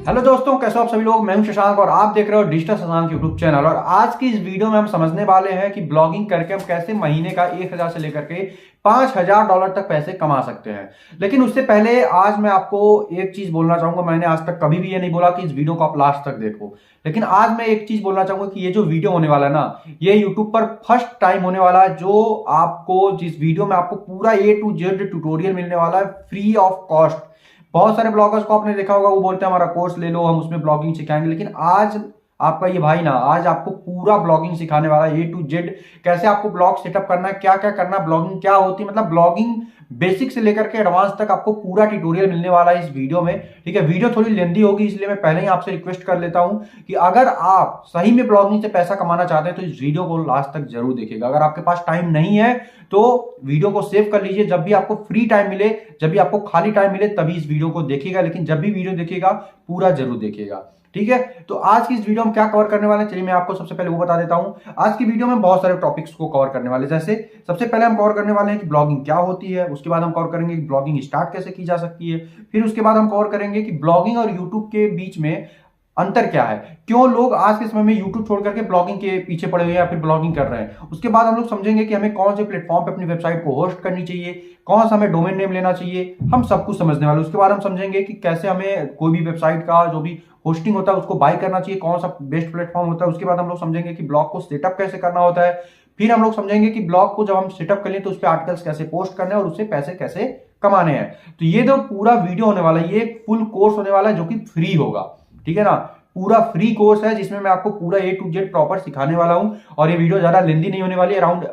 Hello दोस्तों, कैसे हो आप सभी लोग। मैं हूं शशांक और आप देख रहे हो डिजिटल शशांक यूट्यूब चैनल। और आज की इस वीडियो में हम समझने वाले हैं कि ब्लॉगिंग करके हम कैसे महीने का 1000 से लेकर के $5000 तक पैसे कमा सकते हैं। लेकिन उससे पहले आज मैं आपको एक चीज बोलना चाहूंगा। मैंने आज तक कभी भी ये नहीं बोला कि इस वीडियो को आप लास्ट तक देखो, लेकिन आज मैं एक चीज बोलना चाहूंगा कि ये जो वीडियो होने वाला है ना, ये यूट्यूब पर फर्स्ट टाइम होने वाला है जो आपको जिस वीडियो में आपको पूरा A to Z ट्यूटोरियल मिलने वाला है फ्री ऑफ कॉस्ट। बहुत सारे ब्लॉगर्स को आपने देखा होगा, वो बोलते हैं हमारा कोर्स ले लो, हम उसमें ब्लॉगिंग सिखाएंगे। लेकिन आज आपका ये भाई ना, आज आपको पूरा ब्लॉगिंग सिखाने वाला है A to Z। कैसे आपको ब्लॉग सेटअप करना है, क्या क्या करना है, ब्लॉगिंग क्या होती है, मतलब ब्लॉगिंग बेसिक से लेकर के एडवांस तक आपको पूरा ट्यूटोरियल मिलने वाला है इस वीडियो में। ठीक है, वीडियो थोड़ी लेंदी होगी, इसलिए मैं पहले ही आपसे रिक्वेस्ट कर लेता हूं कि अगर आप सही में ब्लॉगिंग से पैसा कमाना चाहते हैं तो इस वीडियो को लास्ट तक जरूर देखिएगा। अगर आपके पास टाइम नहीं है तो वीडियो को सेव कर लीजिए, जब भी आपको फ्री टाइम मिले, जब भी आपको खाली टाइम मिले तभी इस वीडियो को देखिएगा। लेकिन जब भी वीडियो देखिएगा पूरा जरूर देखिएगा। ठीक है, तो आज की इस वीडियो में क्या कवर करने वाले हैं, चलिए मैं आपको सबसे पहले वो बता देता हूं। आज की वीडियो में बहुत सारे टॉपिक्स को कवर करने वाले, जैसे सबसे पहले हम कवर करने वाले हैं कि ब्लॉगिंग क्या होती है। उसके बाद हम कवर करेंगे कि ब्लॉगिंग स्टार्ट कैसे की जा सकती है। फिर उसके बाद हम कवर करेंगे कि ब्लॉगिंग और यूट्यूब के बीच में अंतर क्या है, क्यों लोग आज के समय में यूट्यूब छोड़ करके ब्लॉगिंग के पीछे पड़े हुए हैं या फिर ब्लॉगिंग कर रहे हैं। उसके बाद हम लोग समझेंगे कि हमें कौन से प्लेटफॉर्म पे अपनी वेबसाइट को होस्ट करनी चाहिए, कौन सा हमें डोमेन नेम लेना चाहिए, हम सब कुछ समझने वाले। उसके बाद हम समझेंगे कि कैसे हमें कोई भी वेबसाइट का जो भी होस्टिंग होता है उसको बाय करना चाहिए, कौन सा बेस्ट प्लेटफॉर्म होता है। उसके बाद हम लोग समझेंगे कि ब्लॉग को सेटअप कैसे करना होता है। फिर हम लोग समझेंगे कि ब्लॉग को जब हम सेटअप कर लें तो उस पर आर्टिकल्स कैसे पोस्ट करने हैं और उससे पैसे कैसे कमाने हैं। तो ये जो पूरा वीडियो होने वाला है, ये एक फुल कोर्स होने वाला है जो कि फ्री होगा। ठीक है ना, पूरा फ्री कोर्स है जिसमें मैं आपको पूरा A to Z प्रॉपर सिखाने वाला हूं। और ये वीडियो ज्यादा लेंदी नहीं होने वाली है, अराउंड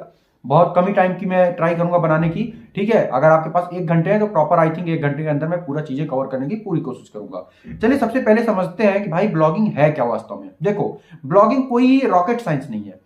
बहुत कम ही टाइम की मैं ट्राई करूंगा बनाने की। ठीक है, अगर आपके पास 1 घंटे है तो प्रॉपर आई थिंक 1 घंटे के अंदर मैं पूरा चीजें कवर करने की पूरी कोशिश करूंगा। चलिए सबसे पहले समझते हैं कि भाई ब्लॉगिंग है क्या वास्तव में। देखो, ब्लॉगिंग कोई रॉकेट साइंस नहीं है।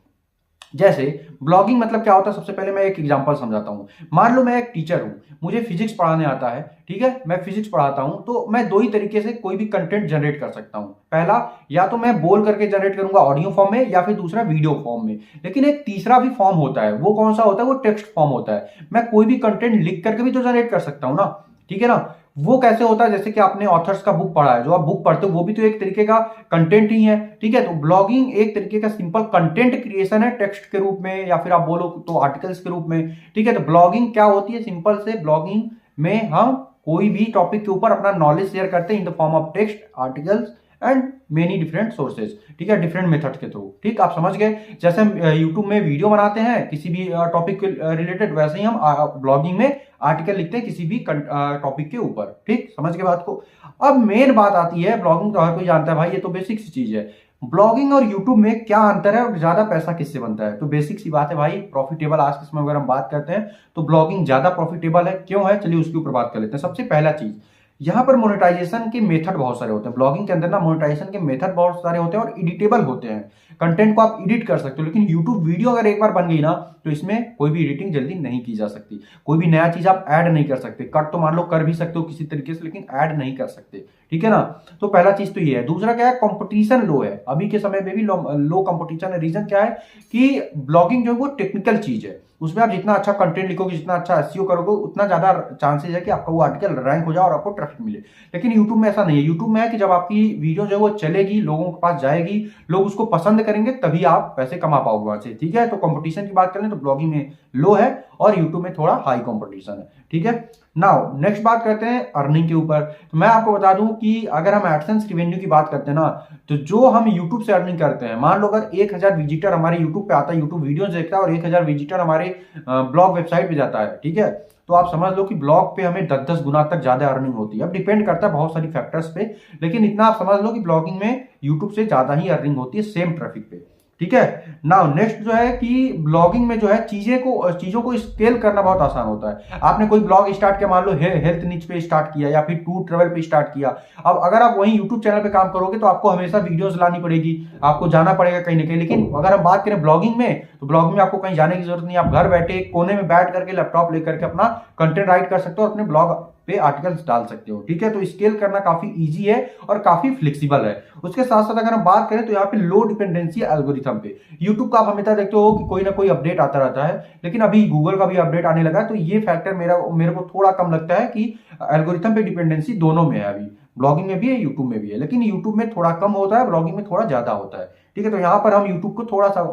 जैसे ब्लॉगिंग मतलब क्या होता है, सबसे पहले मैं एक एग्जांपल समझाता हूं। मान लो मैं एक टीचर हूं, मुझे फिजिक्स पढ़ाने आता है। ठीक है, मैं फिजिक्स पढ़ाता हूं तो मैं दो ही तरीके से कोई भी कंटेंट जनरेट कर सकता हूं। पहला, या तो मैं बोल करके जनरेट करूंगा ऑडियो फॉर्म में, या फिर दूसरा वीडियो फॉर्म में। लेकिन एक तीसरा भी फॉर्म होता है, वो कौन सा होता है, वो टेक्स्ट फॉर्म होता है। मैं कोई भी कंटेंट लिख करके भी तो जनरेट कर सकता हूं ना। ठीक है ना, वो कैसे होता है, जैसे कि आपने ऑथर्स का बुक पढ़ा है, जो आप बुक पढ़ते हो वो भी तो एक तरीके का कंटेंट ही है। ठीक है, तो ब्लॉगिंग एक तरीके का सिंपल कंटेंट क्रिएशन है, टेक्स्ट के रूप में या फिर आप बोलो तो आर्टिकल्स के रूप में। ठीक है, तो ब्लॉगिंग क्या होती है, सिंपल से ब्लॉगिंग में हम कोई भी टॉपिक के ऊपर अपना नॉलेज शेयर करते हैं in the form of text, articles and many different sources. ठीक है, डिफरेंट मेथड के थ्रू। ठीक, आप समझ गए। जैसे हम यूट्यूब में वीडियो बनाते हैं किसी भी टॉपिक के रिलेटेड, वैसे ही हम ब्लॉगिंग में आर्टिकल लिखते हैं किसी भी टॉपिक के ऊपर। ठीक, समझ गए बात को। अब मेन बात आती है, ब्लॉगिंग तो हर कोई जानता है भाई, ये तो बेसिक सी चीज है। ब्लॉगिंग और यूट्यूब में क्या अंतर है और ज्यादा पैसा किससे बनता है, तो बेसिक सी बात है भाई, प्रॉफिटेबल। आज के समय अगर हम बात करते हैं तो ब्लॉगिंग ज्यादा प्रॉफिटेबल है। क्यों है, चलिए उसके ऊपर बात कर लेते हैं। सबसे पहला चीज, यहाँ पर मोनेटाइजेशन के मेथड बहुत सारे होते हैं। ब्लॉगिंग के अंदर ना मोनेटाइजेशन के मेथड बहुत सारे होते हैं और एडिटेबल होते हैं। कंटेंट को आप एडिट कर सकते हो, लेकिन यूट्यूब वीडियो अगर एक बार बन गई ना तो इसमें कोई भी एडिटिंग जल्दी नहीं की जा सकती। कोई भी नया चीज आप ऐड नहीं कर सकते। कट तो मान लो कर भी सकते हो किसी तरीके से, लेकिन ऐड नहीं कर सकते। ठीक है ना, तो पहला चीज तो ये है। दूसरा क्या है, कंपटीशन लो है अभी के समय में भी, लो कंपटीशन है। रीजन क्या है कि ब्लॉगिंग जो है वो टेक्निकल चीज है, उसमें आप जितना अच्छा कंटेंट लिखोगे, जितना अच्छा एसईओ करोगे, उतना ज्यादा चांसेस है कि आपका वो आर्टिकल रैंक हो जाए और आपको ट्रैफिक मिले। लेकिन यूट्यूब में ऐसा नहीं है। यूट्यूब में है कि जब आपकी वीडियो जो है वो चलेगी, लोगों के पास जाएगी, लोग उसको पसंद करेंगे, तभी आप पैसे कमा पाओगे वहां से। ठीक है, तो कंपटीशन की बात करें तो ब्लॉगिंग में लो है और यूट्यूब में थोड़ा हाई कंपटीशन है। ठीक है, नाउ नेक्स्ट बात करते हैं अर्निंग के ऊपर। तो मैं आपको बता दूं कि अगर हम एडसेंस रिवेन्यू की बात करते हैं ना, तो जो हम यूट्यूब से अर्निंग करते हैं, मान लो अगर 1000 विजिटर हमारे यूट्यूब पे आता है, यूट्यूब वीडियोस देखता है और 1000 विजिटर हमारे ब्लॉग वेबसाइट पे जाता है। ठीक है, तो आप समझ लो कि ब्लॉग पे हमें 10-10 गुना तक ज्यादा अर्निंग होती है। अब डिपेंड करता है बहुत सारी फैक्टर्स पे, लेकिन इतना आप समझ लो कि ब्लॉगिंग में यूट्यूब से ज्यादा ही अर्निंग होती है सेम ट्रैफिक पे। ठीक है, नाउ नेक्स्ट जो है कि ब्लॉगिंग में जो है चीजों को स्केल करना बहुत आसान होता है। आपने कोई ब्लॉग स्टार्ट किया, मान लो हेल्थ नीच पे स्टार्ट किया या फिर टूर ट्रेवल पे स्टार्ट किया। अब अगर आप वहीं यूट्यूब चैनल पे काम करोगे तो आपको हमेशा वीडियोस लानी पड़ेगी, आपको जाना पड़ेगा कहीं ना कहीं। लेकिन अगर हम बात करें ब्लॉगिंग में, तो ब्लॉगिंग में आपको कहीं जाने की जरूरत नहीं। आप घर बैठे कोने में बैठ करके लैपटॉप लेकर के अपना कंटेंट राइट कर सकते हो और अपने ब्लॉग पे आर्टिकल्स डाल सकते हो। ठीक है, तो स्केल करना काफी इजी है और काफी फ्लेक्सिबल है। उसके साथ साथ अगर हम बात करें तो यहाँ पे लो डिपेंडेंसी एल्गोरिथम पे, यूट्यूब का आप हमेशा देखते हो कि कोई ना कोई अपडेट आता रहता है, लेकिन अभी गूगल का भी अपडेट आने लगा है। तो ये फैक्टर मेरे को थोड़ा कम लगता है कि एल्गोरिथम पे डिपेंडेंसी दोनों में है अभी। ब्लॉगिंग में भी है, यूट्यूब में भी है, लेकिन यूट्यूब में थोड़ा कम होता है, ब्लॉगिंग में थोड़ा ज्यादा होता है। ठीक है, तो यहाँ पर हम यूट्यूब को थोड़ा सा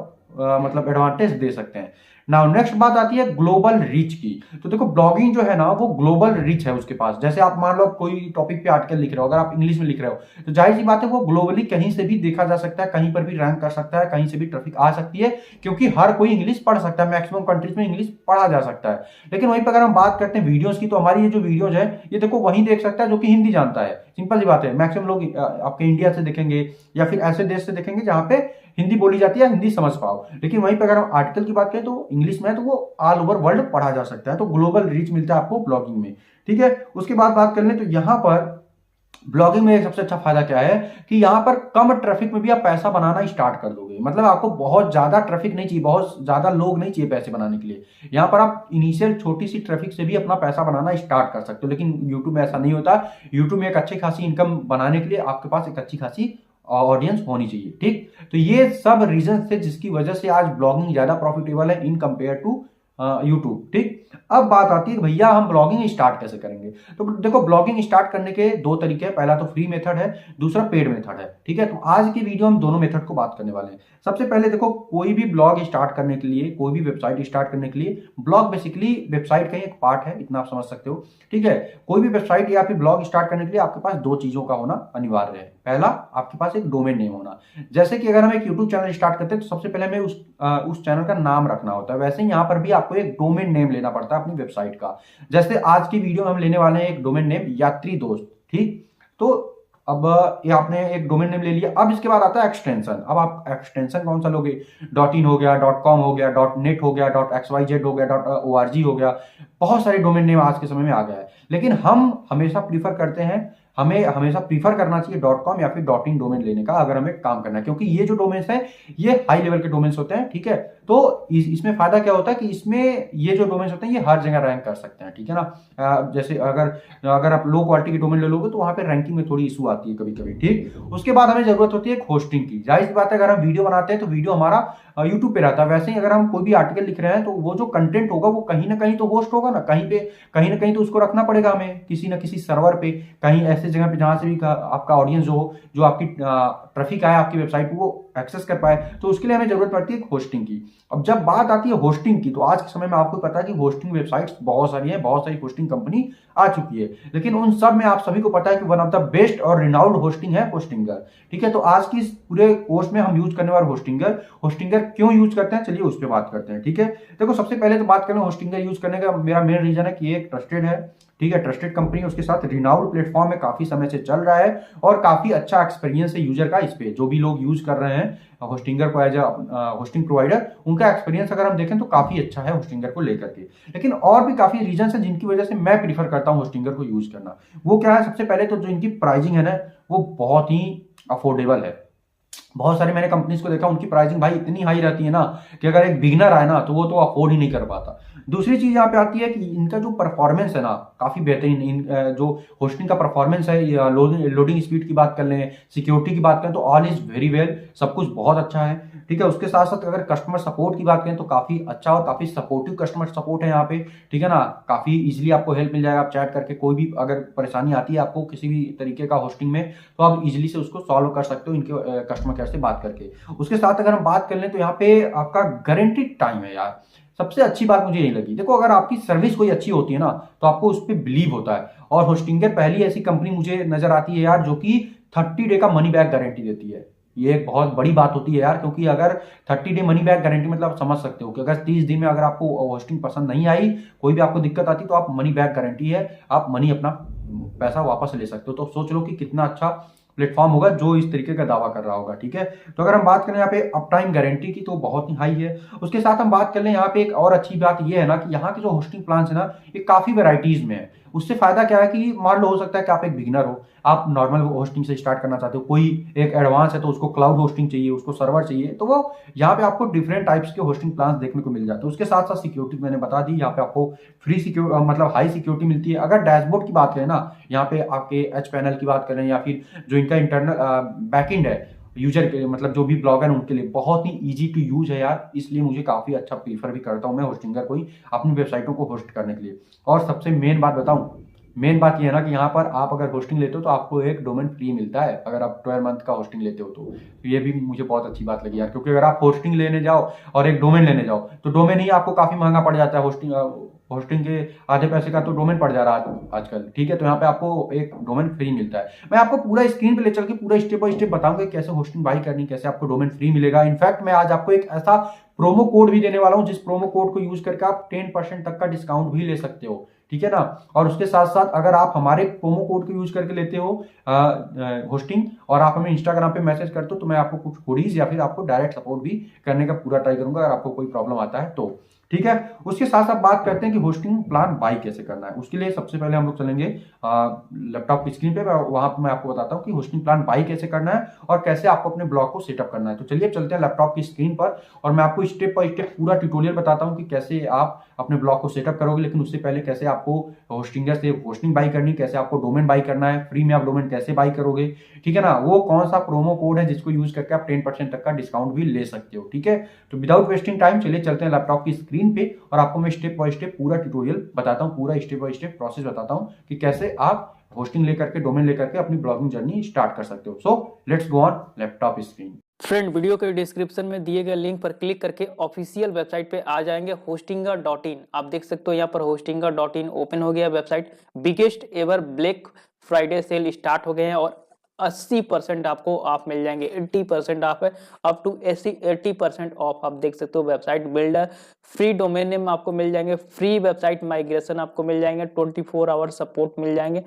मतलब एडवांटेज दे सकते हैं। नाउ नेक्स्ट बात आती है ग्लोबल रीच की। तो देखो ब्लॉगिंग जो है ना वो ग्लोबल रीच है उसके पास। जैसे आप मान लो कोई टॉपिक पे आर्टिकल लिख रहे हो, अगर आप इंग्लिश में लिख रहे हो तो जाहिर सी बात है वो ग्लोबली कहीं से भी देखा जा सकता है, कहीं पर भी रैंक कर सकता है, कहीं से भी ट्रैफिक आ सकती है, क्योंकि हर कोई इंग्लिश पढ़ सकता है। मैक्सिमम कंट्रीज में इंग्लिश पढ़ा जा सकता है। लेकिन वहीं पर अगर हम बात करते हैं वीडियोस की, तो हमारी ये जो वीडियोज है ये देखो वही देख सकता है जो कि हिंदी जानता है। सिंपल सी बात है, मैक्सिमम लोग आपके इंडिया से देखेंगे या फिर ऐसे देश से देखेंगे जहां पे हिंदी बोली जाती है, हिंदी समझ पाओ। लेकिन वहीं पे अगर हम आर्टिकल की बात करें तो इंग्लिश में है, तो वो ऑल ओवर वर्ल्ड पढ़ा जा सकता है। तो ग्लोबल रीच मिलता है आपको ब्लॉगिंग में। ठीक है, उसके बाद बात कर लें तो यहाँ पर ब्लॉगिंग में एक सबसे अच्छा फायदा क्या है कि यहाँ पर कम ट्रैफिक में भी आप पैसा बनाना स्टार्ट कर दोगे। मतलब आपको बहुत ज्यादा ट्रैफिक नहीं चाहिए, बहुत ज्यादा लोग नहीं चाहिए पैसे बनाने के लिए। यहाँ पर आप इनिशियल छोटी सी ट्रैफिक से भी अपना पैसा बनाना स्टार्ट कर सकते हो। लेकिन यूट्यूब में ऐसा नहीं होता। यूट्यूब में एक अच्छी खासी इनकम बनाने के लिए आपके पास एक अच्छी खासी ऑडियंस होनी चाहिए। ठीक, तो ये सब रीजन थे जिसकी वजह से आज ब्लॉगिंग ज्यादा प्रॉफिटेबल है इन कंपेयर टू यूट्यूब। ठीक, अब बात आती है भैया हम ब्लॉगिंग स्टार्ट कैसे करेंगे। तो देखो ब्लॉगिंग स्टार्ट करने के दो तरीके हैं, पहला तो फ्री मेथड है, दूसरा पेड मेथड है। ठीक है, तो आज की वीडियो हम दोनों मेथड को बात करने वाले हैं। सबसे पहले देखो कोई भी ब्लॉग स्टार्ट करने के लिए, कोई भी वेबसाइट स्टार्ट करने के लिए, ब्लॉग बेसिकली वेबसाइट का ही एक पार्ट है, इतना आप समझ सकते हो। ठीक है, कोई भी वेबसाइट या फिर ब्लॉग स्टार्ट करने के लिए आपके पास दो चीजों का होना अनिवार्य है। पहला, आपके पास एक डोमेन नेम होना। जैसे कि अगर हम एक यूट्यूब चैनल स्टार्ट करते हैं तो सबसे पहले हमें उस चैनल का नाम रखना होता है। वैसे ही यहाँ पर भी आपको एक डोमेन नेम लेना पड़ता है अपनी वेबसाइट का। जैसे आज की वीडियो में हम लेने वाले हैं एक डोमेन नेम यात्री दोस्त। ठीक, तो अब ये आपने एक डोमेन नेम ले लिया। अब इसके बाद आता है एक्सटेंशन। अब आप एक्सटेंशन कौन सा लोगे? .in हो गया, .com हो गया, .net हो गया, .xyz हो गया, .org हो गया। बहुत सारे डोमेन नेम आज के समय में आ गया है। लेकिन हम हमेशा प्रीफर करते हैं, हमें हमेशा प्रीफर करना चाहिए .com या फिर .in डोमेन लेने का अगर हमें काम करना है, क्योंकि ये जो डोमेन्स हैं ये हाई लेवल के डोमेन्स होते हैं। ठीक है, तो इसमें फायदा क्या होता है कि इसमें ये जो डोमेन्स होते हैं ये हर जगह रैंक कर सकते हैं। ठीक है ना, जैसे अगर आप लो क्वालिटी के डोमेन ले लोगे तो वहां पे रैंकिंग में थोड़ी इशू आती है कभी कभी। ठीक, उसके बाद हमें जरूरत होती है होस्टिंग की। जाहिर सी बात है, अगर हम वीडियो बनाते हैं तो वीडियो हमारा यूट्यूब पे रहता है। वैसे ही अगर हम कोई भी आर्टिकल लिख रहे हैं तो वो जो कंटेंट होगा वो कहीं ना कहीं तो होस्ट होगा ना, कहीं ना कहीं तो उसको रखना पड़ेगा हमें किसी ना किसी सर्वर पे, कहीं ऐसे जगह पे जहां से भी आपका ऑडियंस जो आपकी ट्रैफिक आए आपकी वेबसाइट पे वो एक्सेस कर पाए। तो उसके लिए हमें जरूरत पड़ती है होस्टिंग की। अब जब बात आती है होस्टिंग की, तो आज के समय में आपको पता है कि होस्टिंग वेबसाइट्स बहुत सारी हैं, बहुत सारी होस्टिंग कंपनी आ चुकी है। लेकिन उन सब में आप सभी को पता है कि वन ऑफ द बेस्ट और रिनाउंड होस्टिंग है होस्टिंगर। ठीक है, तो आज की इस पूरे कोर्स में हम यूज करने वाले होस्टिंगर क्यों यूज करते हैं, चलिए उस पर बात करते हैं। ठीक है, देखो सबसे पहले तो बात करें होस्टिंगर यूज करने का मेरा मेन रीजन है कि ये एक ट्रस्टेड है। ठीक है, ट्रस्टेड कंपनी, उसके साथ रिनाउंड प्लेटफॉर्म में काफी समय से चल रहा है और काफी अच्छा एक्सपीरियंस है यूजर का इस पे। जो भी लोग यूज कर रहे हैं होस्टिंगर को एज होस्टिंग प्रोवाइडर, उनका एक्सपीरियंस अगर हम देखें तो काफी अच्छा है होस्टिंगर को लेकर के। लेकिन और भी काफी रीजन है जिनकी वजह से मैं प्रीफर करता हूं होस्टिंगर को यूज करना। वो क्या है? सबसे पहले तो जो इनकी प्राइसिंग है ना वो बहुत ही अफोर्डेबल है। बहुत सारी मैंने कंपनीज को देखा, उनकी प्राइसिंग भाई इतनी हाई रहती है ना कि अगर एक बिगनर आए ना तो वो तो अफोर्ड ही नहीं कर पाता। दूसरी चीज यहाँ पे आती है कि इनका जो परफॉर्मेंस है ना काफी बेहतरीन। जो होस्टिंग का परफॉर्मेंस है, लोडिंग स्पीड की बात कर लें, सिक्योरिटी की बात करें तो ऑल इज वेरी वेल, सब कुछ बहुत अच्छा है। ठीक है, उसके साथ साथ अगर कस्टमर सपोर्ट की बात करें तो काफी अच्छा और काफी सपोर्टिव कस्टमर सपोर्ट है यहाँ पे। ठीक है ना, काफी इजीली आपको हेल्प मिल जाएगा। आप चैट करके कोई भी अगर परेशानी आती है आपको किसी भी तरीके का होस्टिंग में, तो आप इजीली से उसको सॉल्व कर सकते हो इनके कस्टमर केयर से बात करके। उसके साथ अगर हम बात कर लें तो यहाँ पे आपका गारंटीड टाइम है यार। सबसे अच्छी बात मुझे यही लगी। देखो अगर आपकी सर्विस कोई अच्छी होती है ना तो आपको उस पर बिलीव होता है। और होस्टिंगर पहली ऐसी कंपनी मुझे नजर आती है यार जो कि 30 डे का मनी बैक गारंटी देती है। ये एक बहुत बड़ी बात होती है यार, क्योंकि अगर 30 डे मनी बैक गारंटी मतलब आप समझ सकते हो कि अगर 30 दिन में अगर आपको होस्टिंग पसंद नहीं आई, कोई भी आपको दिक्कत आती तो आप मनी बैक गारंटी है, आप मनी अपना पैसा वापस ले सकते हो। तो सोच लो कि कितना अच्छा प्लेटफॉर्म होगा जो इस तरीके का दावा कर रहा होगा। ठीक है, तो अगर हम बात करें यहाँ पे अप टाइम गारंटी की तो बहुत ही हाई है। उसके साथ हम बात कर लें यहाँ पे एक और अच्छी बात ये है ना कि यहाँ के जो होस्टिंग प्लान है ना ये काफी वेराइटीज में है। उससे फायदा क्या है कि मान लो हो सकता है कि आप एक बिगिनर हो, आप नॉर्मल होस्टिंग से स्टार्ट करना चाहते हो, कोई एक एडवांस है तो उसको क्लाउड होस्टिंग चाहिए, उसको सर्वर चाहिए, तो वो यहाँ पे आपको डिफरेंट टाइप्स के होस्टिंग प्लान देखने को मिल जाते हैं। उसके साथ साथ सिक्योरिटी मैंने बता दी, यहाँ पे आपको फ्री सिक्योर मतलब हाई सिक्योरिटी मिलती है। अगर डैशबोर्ड की बात करें ना, यहाँ पे आपके एच पैनल की बात करें या फिर जो इनका इंटरनल बैकएंड है यूजर के मतलब जो भी ब्लॉगर है उनके लिए बहुत ही इजी टू यूज है यार। इसलिए मुझे काफी अच्छा प्रीफर भी करता हूं मैं होस्टिंगर को ही अपनी वेबसाइटों को होस्ट करने के लिए। और सबसे मेन बात बताऊं, मेन बात ये है ना कि यहाँ पर आप अगर होस्टिंग लेते हो तो आपको एक डोमेन फ्री मिलता है, अगर आप 12 मंथ का होस्टिंग लेते हो तो ये भी मुझे बहुत अच्छी बात लगी यार, क्योंकि अगर आप होस्टिंग लेने जाओ और एक डोमेन लेने जाओ तो डोमेन ही आपको काफी महंगा पड़ जाता है। होस्टिंग के आधे पैसे का तो डोमेन पड़ जा रहा है आजकल, ठीक है। तो यहाँ पे आपको एक डोमेन फ्री मिलता है। मैं आपको पूरा स्क्रीन पे ले चल के पूरा स्टेप बाय स्टेप बताऊंगा कैसे होस्टिंग बाई करनी, कैसे आपको डोमेन फ्री मिलेगा। इनफैक्ट मैं आज आपको एक ऐसा प्रोमो कोड भी देने वाला हूं जिस प्रोमो कोड को यूज करके आप 10% तक का डिस्काउंट भी ले सकते हो, ठीक है ना। और उसके साथ साथ अगर आप हमारे प्रोमो कोड को यूज करके लेते हो होस्टिंग और आप हमें इंस्टाग्राम पे मैसेज करते हो तो मैं आपको कुछ हुडीज या फिर आपको डायरेक्ट सपोर्ट भी करने का पूरा ट्राई करूंगा अगर आपको कोई प्रॉब्लम आता है तो, ठीक है। उसके साथ साथ बात करते हैं कि होस्टिंग प्लान बाई कैसे करना है। उसके लिए सबसे पहले हम लोग चलेंगे लैपटॉप की स्क्रीन पे, वहां पर मैं आपको बताता हूँ कि होस्टिंग प्लान बाई कैसे करना है और कैसे आपको अपने ब्लॉग को सेटअप करना है। तो चलिए चलते हैं लैपटॉप की स्क्रीन पर और मैं आपको स्टेप बाय स्टेप पूरा ट्यूटोरियल बताता हूँ कि कैसे आप अपने ब्लॉग को सेटअप करोगे। लेकिन उससे पहले कैसे आपको होस्टिंग से होस्टिंग बाई करनी, कैसे आपको डोमेन बाई करना है, फ्री में आप डोमेन कैसे बाई करोगे, ठीक है ना। वो कौन सा प्रोमो कोड है जिसको यूज करके आप 10% तक का डिस्काउंट भी ले सकते हो, ठीक है। तो विदाउट वेस्टिंग टाइम चलिए चलते हैं लैपटॉप की स्क्रीन पे और आपको मैं स्टेप बाय स्टेप पूरा ट्यूटोरियल बताता हूँ, पूरा स्टेप बाय स्टेप प्रोसेस बताता हूँ कि कैसे आप होस्टिंग लेकर के डोमेन लेकर के अपनी ब्लॉगिंग जर्नी स्टार्ट कर सकते हो। So let's go on laptop screen. Friend, video के डिस्क्रिप्शन में दिए गए लिंक पर क्लिक करके ऑफिशियल वेबसाइट पे आ जाएंगे hostinga.in। आप देख सकते हो यहाँ पर hostinga.in ओपन हो गया website. Biggest ever black Friday sale start हो गए हैं और 80% आपको ऑफ मिल जाएंगे। 80% ऑफ है, अप टू 80% ऑफ। आप देख सकते हो website builder, free domain name आपको मिल जाएंगे, फ्री वेबसाइट माइग्रेशन आपको मिल जाएंगे, 24 आवर सपोर्ट मिल जाएंगे।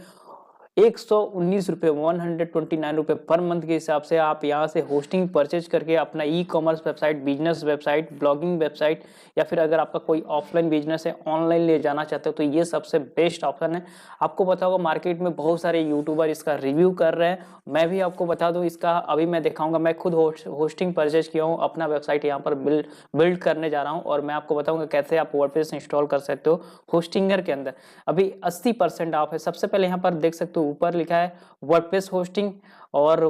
119 रुपये 129 रुपये पर मंथ के हिसाब से आप यहाँ से होस्टिंग परचेज करके अपना e commerce website, business website, blogging website या फिर अगर आपका कोई ऑफलाइन बिजनेस है ऑनलाइन ले जाना चाहते हो तो ये सबसे बेस्ट ऑप्शन है। आपको पता होगा मार्केट में बहुत सारे यूट्यूबर इसका रिव्यू कर रहे हैं। मैं भी आपको बता दूं इसका अभी मैं दिखाऊंगा। मैं खुद होस्टिंग परचेज किया हूँ, अपना वेबसाइट यहाँ पर बिल्ड करने जा रहा हूँ और मैं आपको बताऊंगा कैसे आप वर्डप्रेस इंस्टॉल कर सकते हो होस्टिंगर के अंदर। अभी 80% ऑफ है। सबसे पहले यहाँ पर देख सकते हो ऊपर लिखा है वर्डप्रेस होस्टिंग और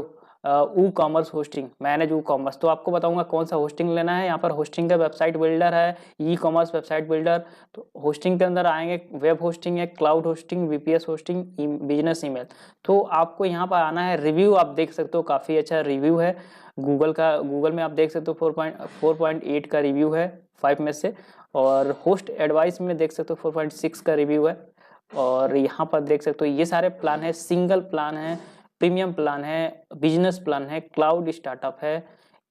e commerce hosting, manage e commerce. तो आपको बताऊंगा कौन सा होस्टिंग लेना है। यहाँ पर होस्टिंग का वेबसाइट बिल्डर है, ई कॉमर्स वेबसाइट बिल्डर। तो होस्टिंग के अंदर आएंगे वेब होस्टिंग है, cloud hosting, VPS hosting, business email. तो आपको यहाँ पर आना है। रिव्यू आप देख सकते हो, काफी अच्छा रिव्यू है गूगल का। गूगल में आप देख सकते हो 4.8 का रिव्यू है 5 में से। और होस्ट एडवाइस में देख सकते हो 4.6 का रिव्यू है। और यहाँ पर देख सकते हो ये सारे प्लान है, सिंगल प्लान है, प्रीमियम प्लान है, बिजनेस प्लान है, क्लाउड स्टार्टअप है।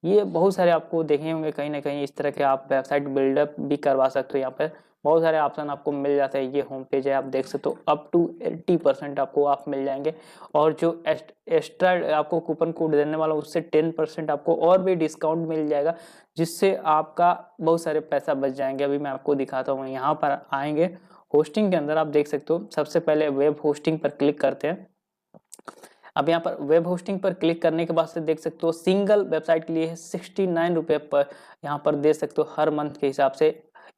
ये बहुत सारे आपको देखे होंगे कहीं ना कहीं। इस तरह के आप वेबसाइट बिल्डअप भी करवा सकते हो। यहाँ पे बहुत सारे ऑप्शन आपको मिल जाते हैं। ये होम पेज है, आप देख सकते हो अप टू 80% आपको ऑफ मिल जाएंगे। और जो एक्स्ट्रा आपको कूपन कोड देने वाला उससे 10% आपको और भी डिस्काउंट मिल जाएगा, जिससे आपका बहुत सारे पैसा बच जाएंगे। अभी मैं आपको दिखाता हूँ। यहाँ पर आएंगे होस्टिंग के अंदर, आप देख सकते हो सबसे पहले वेब होस्टिंग पर क्लिक करते हैं। अब यहाँ पर वेब होस्टिंग पर क्लिक करने के बाद से देख सकते हो सिंगल वेबसाइट के लिए 69 रुपये पर यहाँ पर दे सकते हो हर मंथ के हिसाब से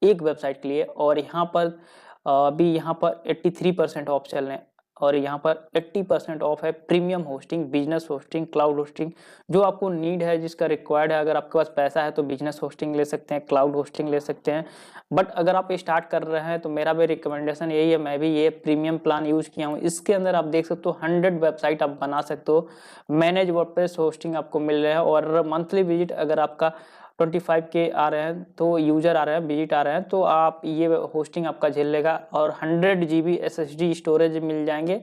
एक वेबसाइट के लिए। और यहाँ पर अभी यहाँ पर 83% ऑफ चल रहे हैं और यहाँ पर 80% ऑफ है premium hosting, business hosting, cloud hosting. जो आपको नीड है, जिसका रिक्वायर्ड है, अगर आपके पास पैसा है तो बिजनेस होस्टिंग ले सकते हैं, क्लाउड होस्टिंग ले सकते हैं। बट अगर आप स्टार्ट कर रहे हैं तो मेरा भी रिकमेंडेशन यही है। मैं भी ये प्रीमियम प्लान यूज किया हूँ। इसके अंदर आप देख सकते हो 100 वेबसाइट आप बना सकते हो। मैनेज वर्डप्रेस होस्टिंग आपको मिल रहा है और मंथली विजिट अगर आपका 25 के आ रहे हैं तो यूजर आ रहे हैं, विजिट आ रहे हैं, तो आप ये होस्टिंग आपका झेल लेगा। और 100 GB SSD स्टोरेज मिल जाएंगे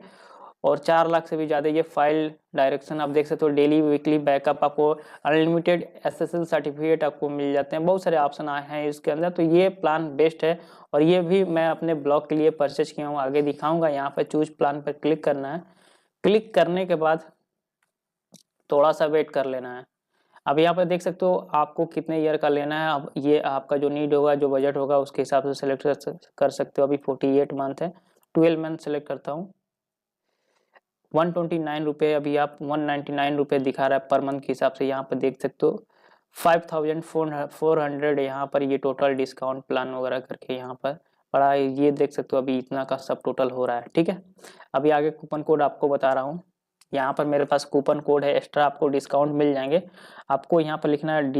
और 4 लाख से भी ज़्यादा ये फाइल डायरेक्शन आप देख सकते हो। डेली वीकली बैकअप आपको, अनलिमिटेड SSL सर्टिफिकेट आपको मिल जाते हैं। बहुत सारे ऑप्शन आए हैं इसके अंदर। तो ये प्लान बेस्ट है और ये भी मैं अपने ब्लॉग के लिए परचेज किया हूँ, आगे दिखाऊंगा। यहाँ पर चूज प्लान पर क्लिक करना है। क्लिक करने के बाद थोड़ा सा वेट कर लेना है। अब यहाँ पर देख सकते हो आपको कितने ईयर का लेना है। अब ये आपका जो नीड होगा, जो बजट होगा, उसके हिसाब से सेलेक्ट कर सकते हो। अभी 48 मंथ है, 12 मंथ सेलेक्ट करता हूँ। 129 रुपये, अभी आप 199 रुपये दिखा रहा है पर मंथ के हिसाब से। यहाँ पर देख सकते हो 5400 यहाँ पर ये टोटल डिस्काउंट प्लान वगैरह करके यहाँ पर पड़ा है। ये देख सकते हो अभी इतना का सब टोटल हो रहा है, ठीक है। अभी आगे कूपन कोड आपको बता रहा हूँ। यहाँ पर मेरे पास कूपन कोड है, एक्स्ट्रा आपको डिस्काउंट मिल जाएंगे। आपको यहाँ पर लिखना है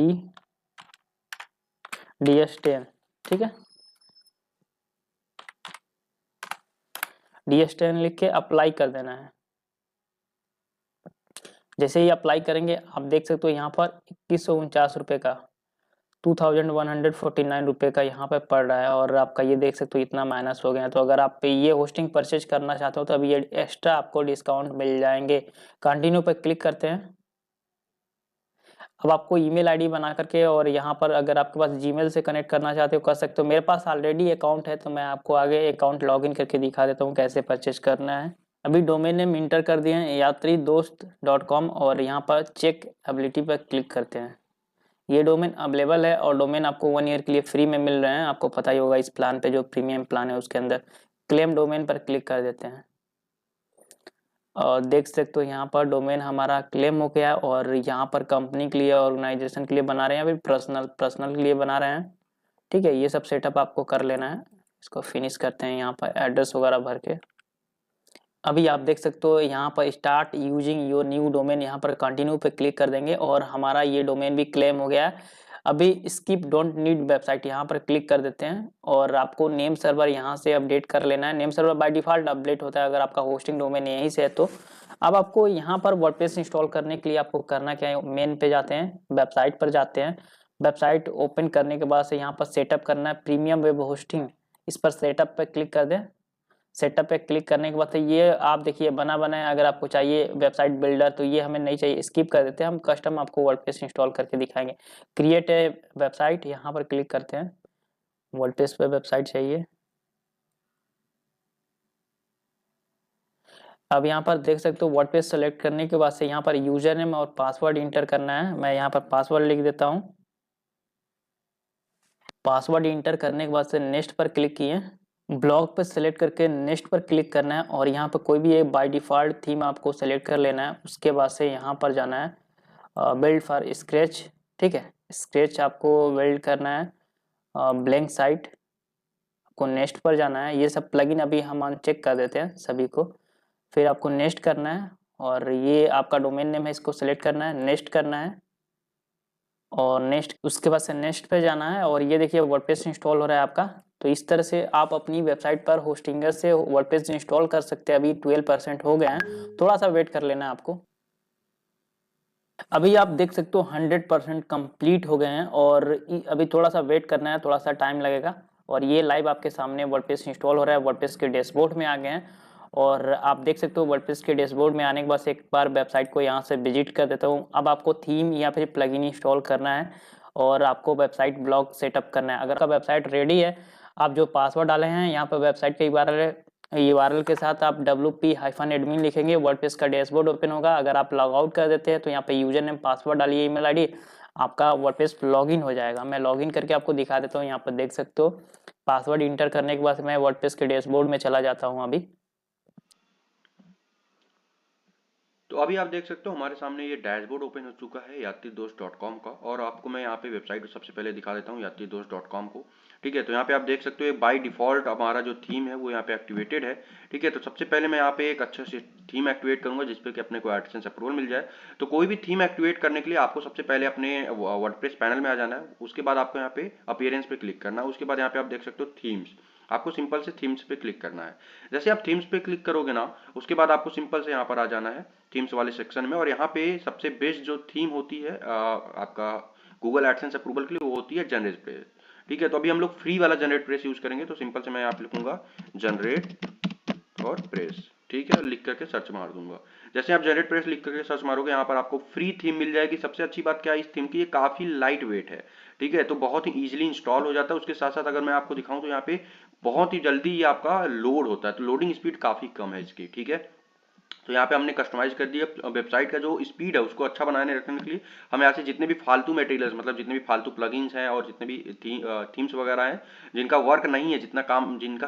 DS10, ठीक है। DSTN लिख के अप्लाई कर देना है। जैसे ही अप्लाई करेंगे आप देख सकते हो यहाँ पर 2149 रुपये का 2149 रुपये का यहाँ पे पड़ रहा है, और आपका ये देख सकते हो इतना माइनस हो गया है। तो अगर आप ये होस्टिंग परचेज करना चाहते हो तो अभी ये एक्स्ट्रा आपको डिस्काउंट मिल जाएंगे। कंटिन्यू पे क्लिक करते हैं। अब आपको ईमेल आईडी बना करके, और यहाँ पर अगर आपके पास जीमेल से कनेक्ट करना चाहते हो कर सकते हो। मेरे पास ऑलरेडी अकाउंट है तो मैं आपको आगे अकाउंट लॉगिन करके दिखा देता हूँ कैसे परचेज करना है। अभी डोमेन नेम इंटर कर दिए हैं yatridost.com, और यहाँ पर चेक एबिलिटी पर क्लिक करते हैं। ये डोमेन अवेलेबल है और डोमेन आपको 1 ईयर के लिए फ्री में मिल रहे हैं। आपको पता ही होगा इस प्लान पे, जो प्रीमियम प्लान है उसके अंदर। क्लेम डोमेन पर क्लिक कर देते हैं और देख सकते हो यहाँ पर डोमेन हमारा क्लेम हो गया। और यहाँ पर कंपनी के लिए, ऑर्गेनाइजेशन के लिए बना रहे हैं, अभी पर्सनल के लिए बना रहे हैं। ठीक है, ये सब सेटअप आपको कर लेना है। इसको फिनिश करते हैं यहाँ पर एड्रेस वगैरह भर के। अभी आप देख सकते हो यहाँ पर start using your new domain, यहाँ पर कंटिन्यू पे क्लिक कर देंगे और हमारा ये डोमेन भी क्लेम हो गया है। अभी स्किप डोंट नीड वेबसाइट यहाँ पर क्लिक कर देते हैं, और आपको नेम सर्वर यहाँ से अपडेट कर लेना है। Name server by default update होता है अगर आपका होस्टिंग डोमेन यहीं से है तो। अब आपको यहाँ पर वर्डप्रेस इंस्टॉल करने के लिए आपको करना क्या है, मेन पे जाते हैं, वेबसाइट पर जाते हैं। वेबसाइट ओपन करने के बाद से यहाँ पर सेटअप करना है प्रीमियम वेब होस्टिंग, इस पर सेटअप पे क्लिक कर दें। सेटअप पे क्लिक करने के बाद से ये आप देखिए बना है। अगर आपको चाहिए वेबसाइट बिल्डर तो ये हमें नहीं चाहिए, स्किप कर देते हैं। हम कस्टम आपको वर्डप्रेस इंस्टॉल करके दिखाएंगे। क्रिएट ए वेबसाइट, यहाँ पर क्लिक करते हैं। वर्डप्रेस पे वेबसाइट चाहिए। अब यहाँ पर देख सकते हो वर्डप्रेस सेलेक्ट करने के बाद से यहाँ पर यूजर नेम और पासवर्ड इंटर करना है। मैं यहाँ पर पासवर्ड लिख देता हूँ। पासवर्ड इंटर करने के बाद से नेक्स्ट पर क्लिक किए। ब्लॉग पर सेलेक्ट करके नेक्स्ट पर क्लिक करना है, और यहाँ पर कोई भी एक बाय डिफ़ॉल्ट थीम आपको सेलेक्ट कर लेना है। उसके बाद से यहाँ पर जाना है बिल्ड फॉर स्क्रैच। ठीक है, स्क्रैच आपको बिल्ड करना है। ब्लैंक साइट आपको नेक्स्ट पर जाना है। ये सब प्लगइन अभी हम अनचेक कर देते हैं सभी को। फिर आपको नेक्स्ट करना है, और ये आपका डोमेन नेम है, इसको सेलेक्ट करना है, नेक्स्ट करना है और नेक्स्ट। उसके बाद से नेक्स्ट पे जाना है, और ये देखिए वर्डप्रेस इंस्टॉल हो रहा है आपका। तो इस तरह से आप अपनी वेबसाइट पर होस्टिंगर से वर्डप्रेस इंस्टॉल कर सकते हैं। अभी 12% हो गए हैं, थोड़ा सा वेट कर लेना है आपको। अभी आप देख सकते हो 100% कंप्लीट हो गए हैं, और अभी थोड़ा सा वेट करना है, थोड़ा सा टाइम लगेगा। और ये लाइव आपके सामने वर्डप्रेस इंस्टॉल हो रहा है। वर्डप्रेस के डैशबोर्ड में आ गए हैं, और आप देख सकते हो वर्डप्रेस के डैशबोर्ड में आने के बाद एक बार वेबसाइट को यहाँ से विजिट कर देता हूँ। अब आपको थीम या फिर प्लगइन इंस्टॉल करना है, और आपको वेबसाइट ब्लॉग सेटअप करना है। अगर आपका वेबसाइट रेडी है, आप जो पासवर्ड डाले हैं यहाँ पर वेबसाइट के URL के साथ आप wp-admin लिखेंगे, वर्डप्रेस का डैशबोर्ड ओपन होगा। अगर आप लॉग आउट कर देते हैं तो यहाँ पे यूजर नेम पासवर्ड डालिए, ईमेल आईडी, आपका वर्डप्रेस लॉगिन हो जाएगा। मैं लॉगिन करके आपको दिखा देता हूँ। यहाँ पर देख सकते हो पासवर्ड इंटर करने के बाद मैं वर्डप्रेस के डैशबोर्ड में चला जाता हूँ अभी। तो अभी आप देख सकते हो हमारे सामने ये डैशबोर्ड ओपन हो चुका है yatridost.com का, और आपको मैं यहाँ पे वेबसाइट सबसे पहले दिखा देता हूँ yatridost.com को। ठीक है, तो यहाँ पे आप देख सकते हो बाय डिफॉल्ट हमारा जो थीम है वो यहाँ पे एक्टिवेटेड है। ठीक है, तो सबसे पहले मैं यहाँ पे एक अच्छे से थीम एक्टिवेट करूंगा जिसपे कि अपने को एडसेंस अप्रूवल मिल जाए। तो कोई भी थीम एक्टिवेट करने के लिए आपको सबसे पहले अपने वर्डप्रेस पैनल में आ जाना है। उसके बाद आपको यहाँ पे अपीयरेंस पे क्लिक करना है। उसके बाद यहाँ पे आप देख सकते हो थीम्स, आपको सिंपल से थीम्स पे क्लिक करना है। जैसे आप थीम्स पे क्लिक करोगे ना, उसके बाद आपको सिंपल से यहाँ पर आ जाना है थीम्स वाले सेक्शन में, और यहाँ पे सबसे बेस्ट जो थीम होती है आपका गूगल एडसेंस अप्रूवल के लिए वो होती है जनरेट प्रेस। ठीक है, तो अभी हम लोग फ्री वाला जनरेट प्रेस यूज करेंगे, तो सिंपल से मैं यहाँ पे लिखूंगा जनरेट और प्रेस। ठीक है, लिख करके सर्च मार दूंगा। जैसे आप जनरेट प्रेस लिख करके सर्च मारोगे, यहाँ पर आपको फ्री थीम मिल जाएगी। सबसे अच्छी बात क्या है इस थीम की, ये काफी लाइट वेट है। ठीक है, तो बहुत ही इजीली इंस्टॉल हो जाता है। उसके साथ साथ अगर मैं आपको दिखाऊं तो यहाँ पे बहुत ही जल्दी ये आपका लोड होता है, तो लोडिंग स्पीड काफी कम है इसकी। ठीक है, तो यहाँ पे हमने कस्टमाइज कर दिया वेबसाइट का जो स्पीड है उसको अच्छा बनाने रखने के लिए। हम यहाँ से जितने भी फालतू मटेरियल्स, मतलब जितने भी फालतू प्लगइन्स हैं और जितने भी थीम्स वगैरह हैं जिनका वर्क नहीं है, जिनका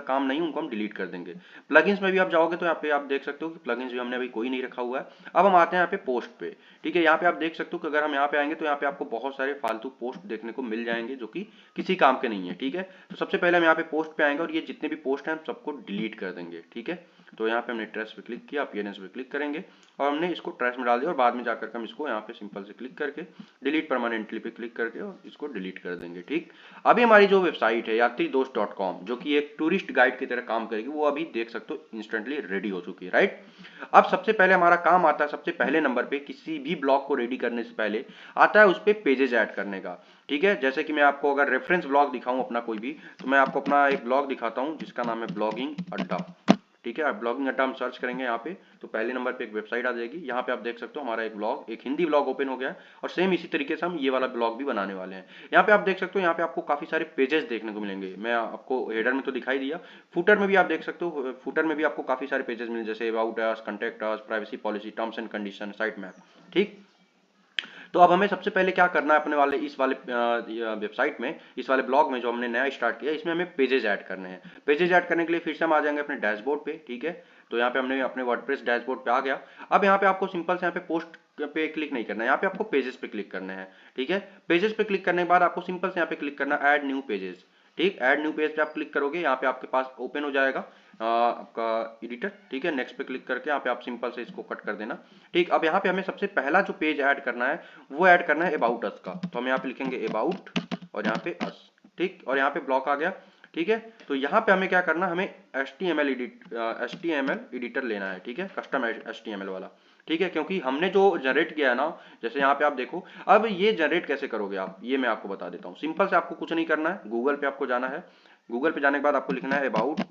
काम नहीं, उनको हम डिलीट कर देंगे। प्लगइन्स में भी आप जाओगे तो यहाँ पे आप देख सकते हो कि प्लगइन्स भी हमने अभी कोई नहीं रखा हुआ है। अब हम आते हैं यहाँ पे पोस्ट पे। ठीक है, यहाँ पे आप देख सकते हो कि अगर हम यहाँ पे आएंगे तो यहाँ पे आपको बहुत सारे फालतू पोस्ट देखने को मिल जाएंगे जो कि किसी काम के नहीं है। ठीक है, तो सबसे पहले हम यहाँ पे पोस्ट पे आएंगे और ये जितने भी पोस्ट हैं हम सबको डिलीट कर देंगे। ठीक है, तो यहाँ पे हमने ट्रेस पे क्लिक किया, अपीयरेंस पे क्लिक करेंगे और हमने इसको ट्रेस में डाल दिया और बाद में जाकर हम इसको यहाँ पे सिंपल से क्लिक करके डिलीट परमानेंटली पे क्लिक करके और इसको डिलीट कर देंगे। ठीक, अभी हमारी जो वेबसाइट है yatridost.com जो कि एक टूरिस्ट गाइड की तरह काम करेगी, वो अभी देख सकते हो इंस्टेंटली रेडी हो चुकी है, राइट। अब सबसे पहले हमारा काम आता है, सबसे पहले नंबर पे किसी भी ब्लॉग को रेडी करने से पहले आता है उस पे पेजेस ऐड करने का। ठीक है, जैसे कि मैं आपको अगर रेफरेंस ब्लॉग दिखाऊं अपना कोई भी, तो मैं आपको अपना एक ब्लॉग दिखाता हूं जिसका नाम है ब्लॉगिंग अड्डा। ठीक है, आप ब्लॉगिंग अड्डा हम सर्च करेंगे यहाँ पे, तो पहले नंबर पे एक वेबसाइट आ जाएगी। यहाँ पे आप देख सकते हो हमारा एक ब्लॉग, एक हिंदी ब्लॉग ओपन हो गया है और सेम इसी तरीके से हम ये वाला ब्लॉग भी बनाने वाले हैं। यहाँ पे आप देख सकते हो, यहाँ पे आपको काफी सारे पेजेस देखने को मिलेंगे। मैं आपको हेडर में तो दिखाई दिया, फुटर में भी आप देख सकते हो, फुटर में भी आपको काफी सारे पेजेस मिले, जैसे about us, contact us, privacy policy, terms and condition, site map. ठीक, तो अब हमें सबसे पहले क्या करना है, अपने वाले इस वाले वेबसाइट में, इस वाले ब्लॉग में जो हमने नया स्टार्ट किया, इसमें हमें पेजेस ऐड करने हैं। पेजेस ऐड करने के लिए फिर से हम आ जाएंगे अपने डैशबोर्ड पे। ठीक है, तो यहाँ पे हमने अपने वर्डप्रेस डैशबोर्ड पे आ गया। अब यहाँ पे आपको सिंपल से यहाँ पे पोस्ट पे क्लिक नहीं करना है, यहाँ पे आपको पेजेस पे क्लिक करने हैं। ठीक है, पेजेस पे क्लिक करने के बाद आपको सिंपल से यहाँ पे क्लिक करना है ऐड न्यू पेजेस। ठीक, ऐड न्यू पेज पे आप क्लिक करोगे, यहाँ पे आपके पास ओपन हो जाएगा आपका एडिटर। ठीक है, नेक्स्ट पे क्लिक करके यहाँ पे आप सिंपल से इसको कट कर देना। ठीक, अब यहाँ पे हमें सबसे पहला जो पेज ऐड करना है वो ऐड करना है अबाउट अस का, तो हम यहाँ पे लिखेंगे अबाउट और यहाँ पे अस। ठीक, और यहाँ पे ब्लॉक आ गया। ठीक है, तो यहाँ पे हमें क्या करना, हमें HTML एडिटर लेना है। ठीक है, कस्टम HTML वाला। ठीक है, क्योंकि हमने जो जनरेट किया है ना, जैसे यहाँ पे आप देखो, अब ये जनरेट कैसे करोगे आप, ये मैं आपको बता देता हूँ। सिंपल से आपको कुछ नहीं करना है, गूगल पे आपको जाना है। गूगल पे जाने के बाद आपको लिखना है अबाउट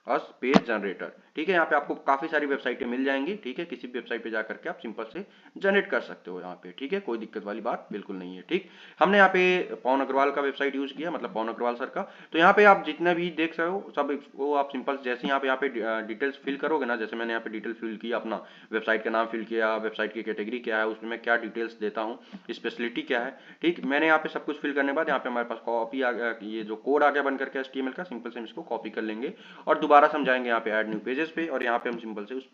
अस पेज जनरेटर। ठीक है, यहाँ पे आपको काफी सारी वेबसाइटें मिल जाएंगी। ठीक है, किसी भी वेबसाइट पे जाकर के आप सिंपल से जनरेट कर सकते हो यहाँ पे। ठीक है, कोई दिक्कत वाली बात बिल्कुल नहीं है। ठीक, हमने यहाँ पे पवन अग्रवाल का वेबसाइट यूज किया, मतलब पवन अग्रवाल सर का। तो यहाँ पे आप जितने भी देख रहे हो सब वो आप सिंपल जैसे यहाँ पे डिटेल्स फिल करोगे ना, जैसे मैंने यहाँ पे डिटेल फिल किया, अपना वेबसाइट का नाम फिल किया, वेबसाइट की कैटेगरी क्या है, उसमें मैं क्या डिटेल्स देता हूँ, स्पेशलिटी क्या है। ठीक, मैंने यहाँ पे सब कुछ फिल करने के बाद यहाँ पे हमारे पास कॉपी आ गया, ये जो कोड आ गया बन करके HTML का, सिंपल से हम इसको कॉपी कर लेंगे और दोबारा समझाएंगे यहाँ पे ऐड न्यू पेजेस पे, और यहाँ पे हम सिंपल से उस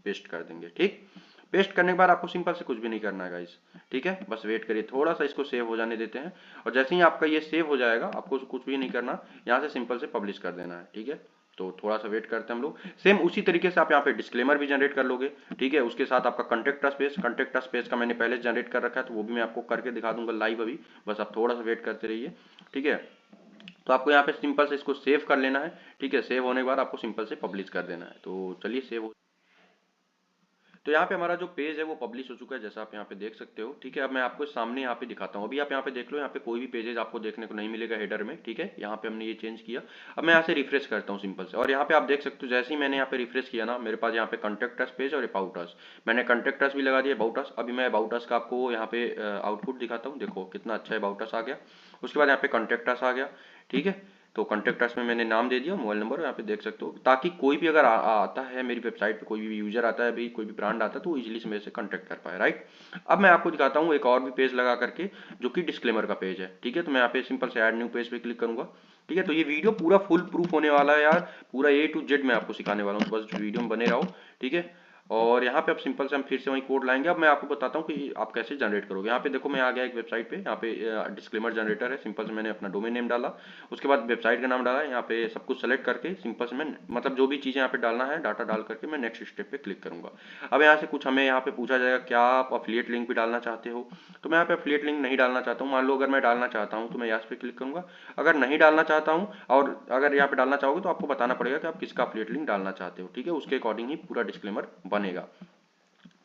पेस्ट कर देंगे। ठीक, पेस्ट करने के बाद आपको सिंपल से कुछ भी नहीं करना है गाइस। ठीक है, बस वेट करिए, थोड़ा सा इसको सेव हो जाने देते हैं, और जैसे ही आपका ये सेव हो जाएगा, आपको कुछ भी नहीं करना, यहाँ से सिंपल से पब्लिश कर देना है। ठीक है, तो थोड़ा सा वेट करते हैं हम लोग। सेम उसी तरीके से आप यहाँ पे डिस्क्लेमर भी जनरेट कर लोगे। ठीक है, उसके साथ आपका कंटेक्ट अस पेज का मैंने पहले जनरेट कर रखा है, तो वो भी मैं आपको करके दिखा दूंगा लाइव अभी, बस आप थोड़ा सा वेट करते रहिए। ठीक है, तो आपको यहाँ पे सिंपल से इसको सेव कर लेना है। ठीक है, सेव होने के बाद आपको सिंपल से पब्लिश कर देना है। तो चलिए सेव हो, तो यहाँ पे हमारा जो पेज है वो पब्लिश हो चुका है, जैसा आप यहाँ पे देख सकते हो। ठीक है, अब मैं आपको सामने यहाँ पे दिखाता हूँ। अभी आप यहाँ पे देख लो, यहाँ पे कोई भी पेजेस आपको देखने को नहीं मिलेगा हेडर में। ठीक है, यहाँ पे हमने ये चेंज किया। अब मैं यहाँ से रिफ्रेश करता हूँ सिंपल से, और यहाँ पे आप देख सकते हो, जैसे ही मैंने यहाँ पे रिफ्रेश किया ना, मेरे पास यहाँ पे कॉन्टेक्ट अस पेज और अबाउट अस, मैंने कॉन्टेक्ट अस भी लगा दिया, अबाउट अस। अभी मैं अबाउट अस का आपको यहाँ पे आउटपुट दिखाता हूँ, देखो कितना अच्छा अबाउट अस आ गया। उसके बाद यहाँ पे कॉन्टेक्ट अस आ गया। ठीक है, तो कॉन्टेक्ट अस में मैंने नाम दे दिया, मोबाइल नंबर यहाँ पे देख सकते हो, ताकि कोई भी अगर आता है मेरी वेबसाइट पे, कोई भी यूजर आता है, भाई कोई भी ब्रांड आता है, तो इजीली से मेरे से कॉन्टेक्ट कर पाए, राइट। अब मैं आपको दिखाता हूँ एक और भी पेज लगा करके, जो कि डिस्क्लेमर का पेज है। ठीक है, तो मैं यहाँ पे सिंपल से ऐड न्यू पेज पे क्लिक करूंगा। ठीक है, तो ये वीडियो पूरा फुल प्रूफ होने वाला है यार, पूरा A to Z मैं आपको सिखाने वाला हूँ, तो बस वीडियो में बने रहो। ठीक है, और यहाँ पे आप सिंपल से हम फिर से वही कोड लाएंगे। अब मैं आपको बताता हूँ कि आप कैसे जनरेट करोगे। यहाँ पे देखो, मैं आ गया एक वेबसाइट पे, यहाँ पे डिस्क्लेमर जनरेटर है। सिंपल से मैंने अपना डोमेन नेम डाला, उसके बाद वेबसाइट का नाम डाला, यहाँ पे सब कुछ सेलेक्ट करके सिंपल से मैं, मतलब जो भी चीज़ें यहाँ पे डालना है, डाटा डाल करके मैं नेक्स्ट स्टेप पे क्लिक करूंगा। अब यहाँ से कुछ हमें यहाँ पे पूछा जाएगा, क्या आप अफिलिएट लिंक भी डालना चाहते हो, तो मैं यहाँ पे अफिलिएट लिंक नहीं डालना चाहता हूँ। मान लो अगर मैं डालना चाहता हूँ, तो मैं यहाँ पे क्लिक करूंगा। अगर नहीं डालना चाहता हूँ, और अगर यहाँ पे डालना चाहोगे, तो आपको बताना पड़ेगा कि आप किसका अफिलिएट लिंक डालना चाहते हो। ठीक है, उसके अकॉर्डिंग ही पूरा डिस्क्लेमर बनेगा।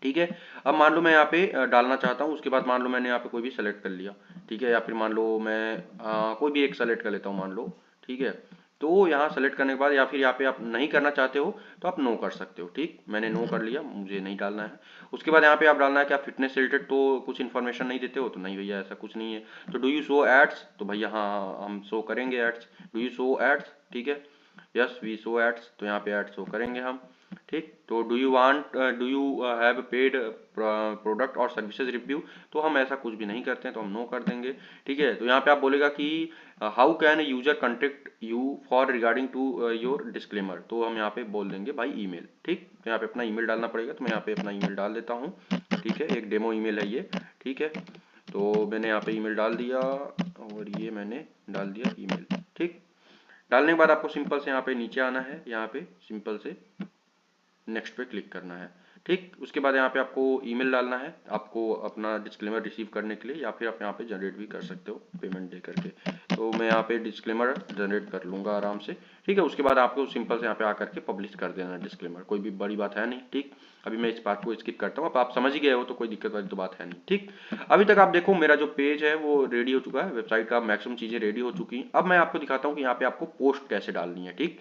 ठीक है, अब मान लो मैं यहाँ पे डालना चाहता हूँ, उसके बाद मान लो मैंने यहाँ पे कोई भी सेलेक्ट कर लिया। ठीक है, या फिर मान लो मैं कोई भी एक सेलेक्ट कर लेता हूँ, मान लो। ठीक है, तो यहाँ सेलेक्ट करने के बाद, या फिर यहाँ पे आप नहीं करना चाहते हो, तो आप नो कर सकते हो। ठीक, मैंने नो कर लिया, मुझे नहीं डालना है। उसके बाद यहाँ पे आप डालना है कि आप फिटनेस रिलेटेड तो कुछ इन्फॉर्मेशन नहीं देते हो, तो नहीं भैया ऐसा कुछ नहीं है। तो डू यू शो एड्स, तो भैया हाँ हम शो करेंगे ads. Do you show ads, ठीक है, यस वी शो एड्स, तो यहाँ पे एड्स शो करेंगे हम। ठीक, तो do you have paid product और सर्विसेज रिव्यू, तो हम ऐसा कुछ भी नहीं करते हैं, तो हम नो कर देंगे। ठीक है, तो यहाँ पे आप बोलेगा कि how can user contact you for regarding to your disclaimer, तो हम यहाँ पे बोल देंगे बाई ईमेल। ठीक, तो यहाँ पे अपना ईमेल डालना पड़ेगा, तो मैं यहाँ पे अपना ईमेल डाल देता हूँ। ठीक है, एक डेमो ईमेल है ये। ठीक है, तो मैंने यहाँ पे ईमेल डाल दिया, और ये मैंने डाल दिया ईमेल। ठीक, डालने के बाद आपको सिंपल से यहाँ पे नीचे आना है, यहाँ पे सिंपल से नेक्स्ट पे क्लिक करना है। ठीक, उसके बाद यहाँ पे आपको ईमेल डालना है आपको अपना डिस्क्लेमर रिसीव करने के लिए, या फिर आप यहाँ पे जनरेट भी कर सकते हो पेमेंट दे करके। तो मैं यहाँ पे डिस्क्लेमर जनरेट कर लूँगा आराम से। ठीक है, उसके बाद आपको सिंपल से यहाँ पे आकर के पब्लिश कर देना है डिस्क्लेमर, कोई भी बड़ी बात है नहीं। ठीक, अभी मैं इस बात को स्किप करता हूँ, अब आप समझ ही गए हो तो कोई दिक्कत वाली तो बात है नहीं। ठीक, अभी तक आप देखो मेरा जो पेज है वो रेडी हो चुका है, वेबसाइट का मैक्सिमम चीज़ें रेडी हो चुकी हैं। अब मैं आपको दिखाता हूँ कि यहाँ पे आपको पोस्ट कैसे डालनी है। ठीक,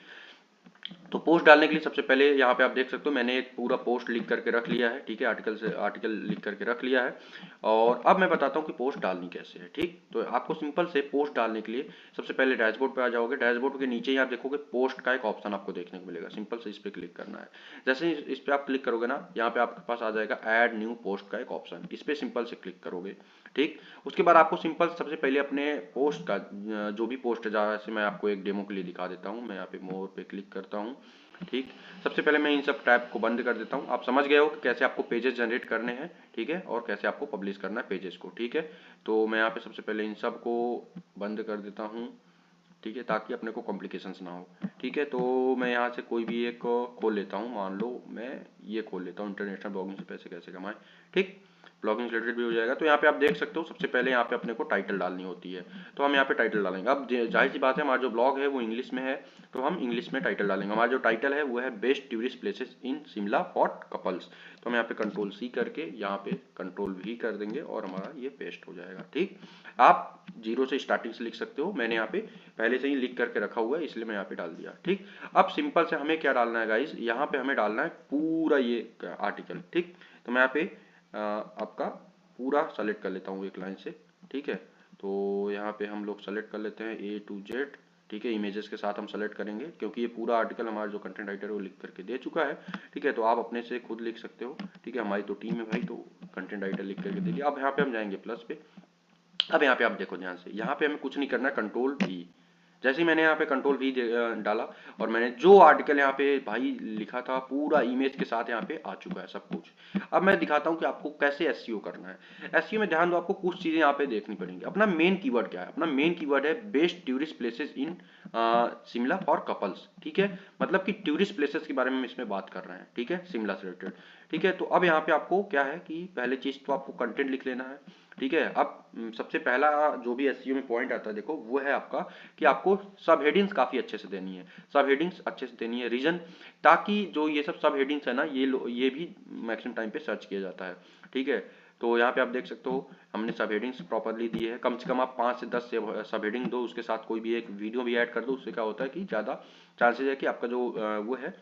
तो पोस्ट डालने के लिए सबसे पहले यहाँ पे आप देख सकते हो मैंने एक पूरा पोस्ट लिख करके रख लिया है। ठीक है, आर्टिकल लिख करके रख लिया है। और अब मैं बताता हूँ कि पोस्ट डालनी कैसे है। ठीक, तो आपको सिंपल से पोस्ट डालने के लिए सबसे पहले डैशबोर्ड पे आ जाओगे। डैशबोर्ड के नीचे ही आप देखोगे पोस्ट का एक ऑप्शन आपको देखने को मिलेगा, सिंपल से इस पर क्लिक करना है। जैसे ही इस पर आप क्लिक करोगे ना, यहाँ पे आपके पास आ जाएगा ऐड न्यू पोस्ट का एक ऑप्शन, इस पर सिंपल से क्लिक करोगे। ठीक, उसके बाद आपको सिंपल सबसे पहले अपने पोस्ट का जो भी पोस्ट है, जैसे मैं आपको एक डेमो के लिए दिखा देता हूँ, मैं यहाँ पे मोर पे क्लिक करता हूँ। ठीक, सबसे पहले मैं इन सब टैब को बंद कर देता हूँ। आप समझ गए हो कि कैसे आपको पेजेस जनरेट करने हैं। ठीक है, और कैसे आपको पब्लिश करना है पेजेस को। ठीक है, तो मैं यहाँ पे सबसे पहले इन सब को बंद कर देता हूँ। ठीक है, ताकि अपने को कॉम्प्लिकेशंस ना हो। ठीक है, तो मैं यहाँ से कोई भी एक खोल लेता हूँ, मान लो मैं ये खोल लेता हूँ, इंटरनेशनल ब्लॉगिंग से पैसे कैसे कमाएं। ठीक, ब्लॉगिंग रिलेटेड भी हो जाएगा। तो यहाँ पे आप देख सकते हो सबसे पहले यहाँ पे अपने को टाइटल डालनी होती है, तो हम यहाँ पे टाइटल डालेंगे। अब जाहिर सी बात है, हमारा जो ब्लॉग है वो इंग्लिश में है, तो हम इंग्लिश में टाइटल डालेंगे। हमारा जो टाइटल है वो है best tourist places in Shimla for couples. तो हम यहाँ पे कंट्रोल सी करके यहाँ पे कंट्रोल वी कर देंगे और हमारा ये पेस्ट हो जाएगा। ठीक, आप जीरो से स्टार्टिंग से लिख सकते हो, मैंने यहाँ पे पहले से ही लिख करके रखा हुआ है इसलिए मैं यहाँ पे डाल दिया। ठीक, अब सिंपल से हमें क्या डालना है गाइस, यहाँ पे हमें डालना है पूरा ये आर्टिकल। ठीक, तो मैं यहाँ पे आपका पूरा सेलेक्ट कर लेता हूँ एक लाइन से। ठीक है, तो यहाँ पे हम लोग सेलेक्ट कर लेते हैं A to Z। ठीक है, इमेजेस के साथ हम सेलेक्ट करेंगे क्योंकि ये पूरा आर्टिकल हमारा जो कंटेंट राइटर है वो लिख करके दे चुका है। ठीक है, तो आप अपने से खुद लिख सकते हो। ठीक है, हमारी तो टीम है भाई, तो कंटेंट राइटर लिख करके दे दिया। अब यहाँ पे हम जाएंगे प्लस पे। अब यहाँ पे आप देखो ध्यान से, यहाँ पे हमें कुछ नहीं करना है, कंट्रोल वी। जैसे ही मैंने यहाँ पे कंट्रोल वी डाला और मैंने जो आर्टिकल यहाँ पे भाई लिखा था पूरा इमेज के साथ यहाँ पे आ चुका है सब कुछ। अब मैं दिखाता हूँ कि आपको कैसे एसईओ करना है। एसईओ में ध्यान दो, आपको कुछ चीजें यहाँ पे देखनी पड़ेंगी। अपना मेन कीवर्ड क्या है, अपना मेन कीवर्ड है best tourist places in Shimla for couples. ठीक है, मतलब कि टूरिस्ट प्लेसेस के बारे में हम इसमें बात कर रहे हैं। ठीक है, शिमला से रिलेटेड। ठीक है, तो अब यहाँ पे आपको क्या है कि पहले चीज तो आपको कंटेंट लिख लेना है। ठीक है, अब सबसे पहला जो भी एसईओ में पॉइंट आता है देखो, वो है आपका कि आपको सब हेडिंग्स काफी अच्छे से देनी है। सब हेडिंग्स अच्छे से देनी है, रीजन ताकि जो ये सब हेडिंग्स है ना, ये भी मैक्सिमम टाइम पे सर्च किया जाता है। ठीक है, तो यहाँ पे आप देख सकते हो हमने सब हेडिंग्स प्रॉपरली दी है। कम से कम आप 5 से 10 सब हेडिंग दो, उसके साथ कोई भी एक वीडियो भी ऐड कर दो। उससे क्या होता है कि ज़्यादा चांसेस है कि आपका जो वो है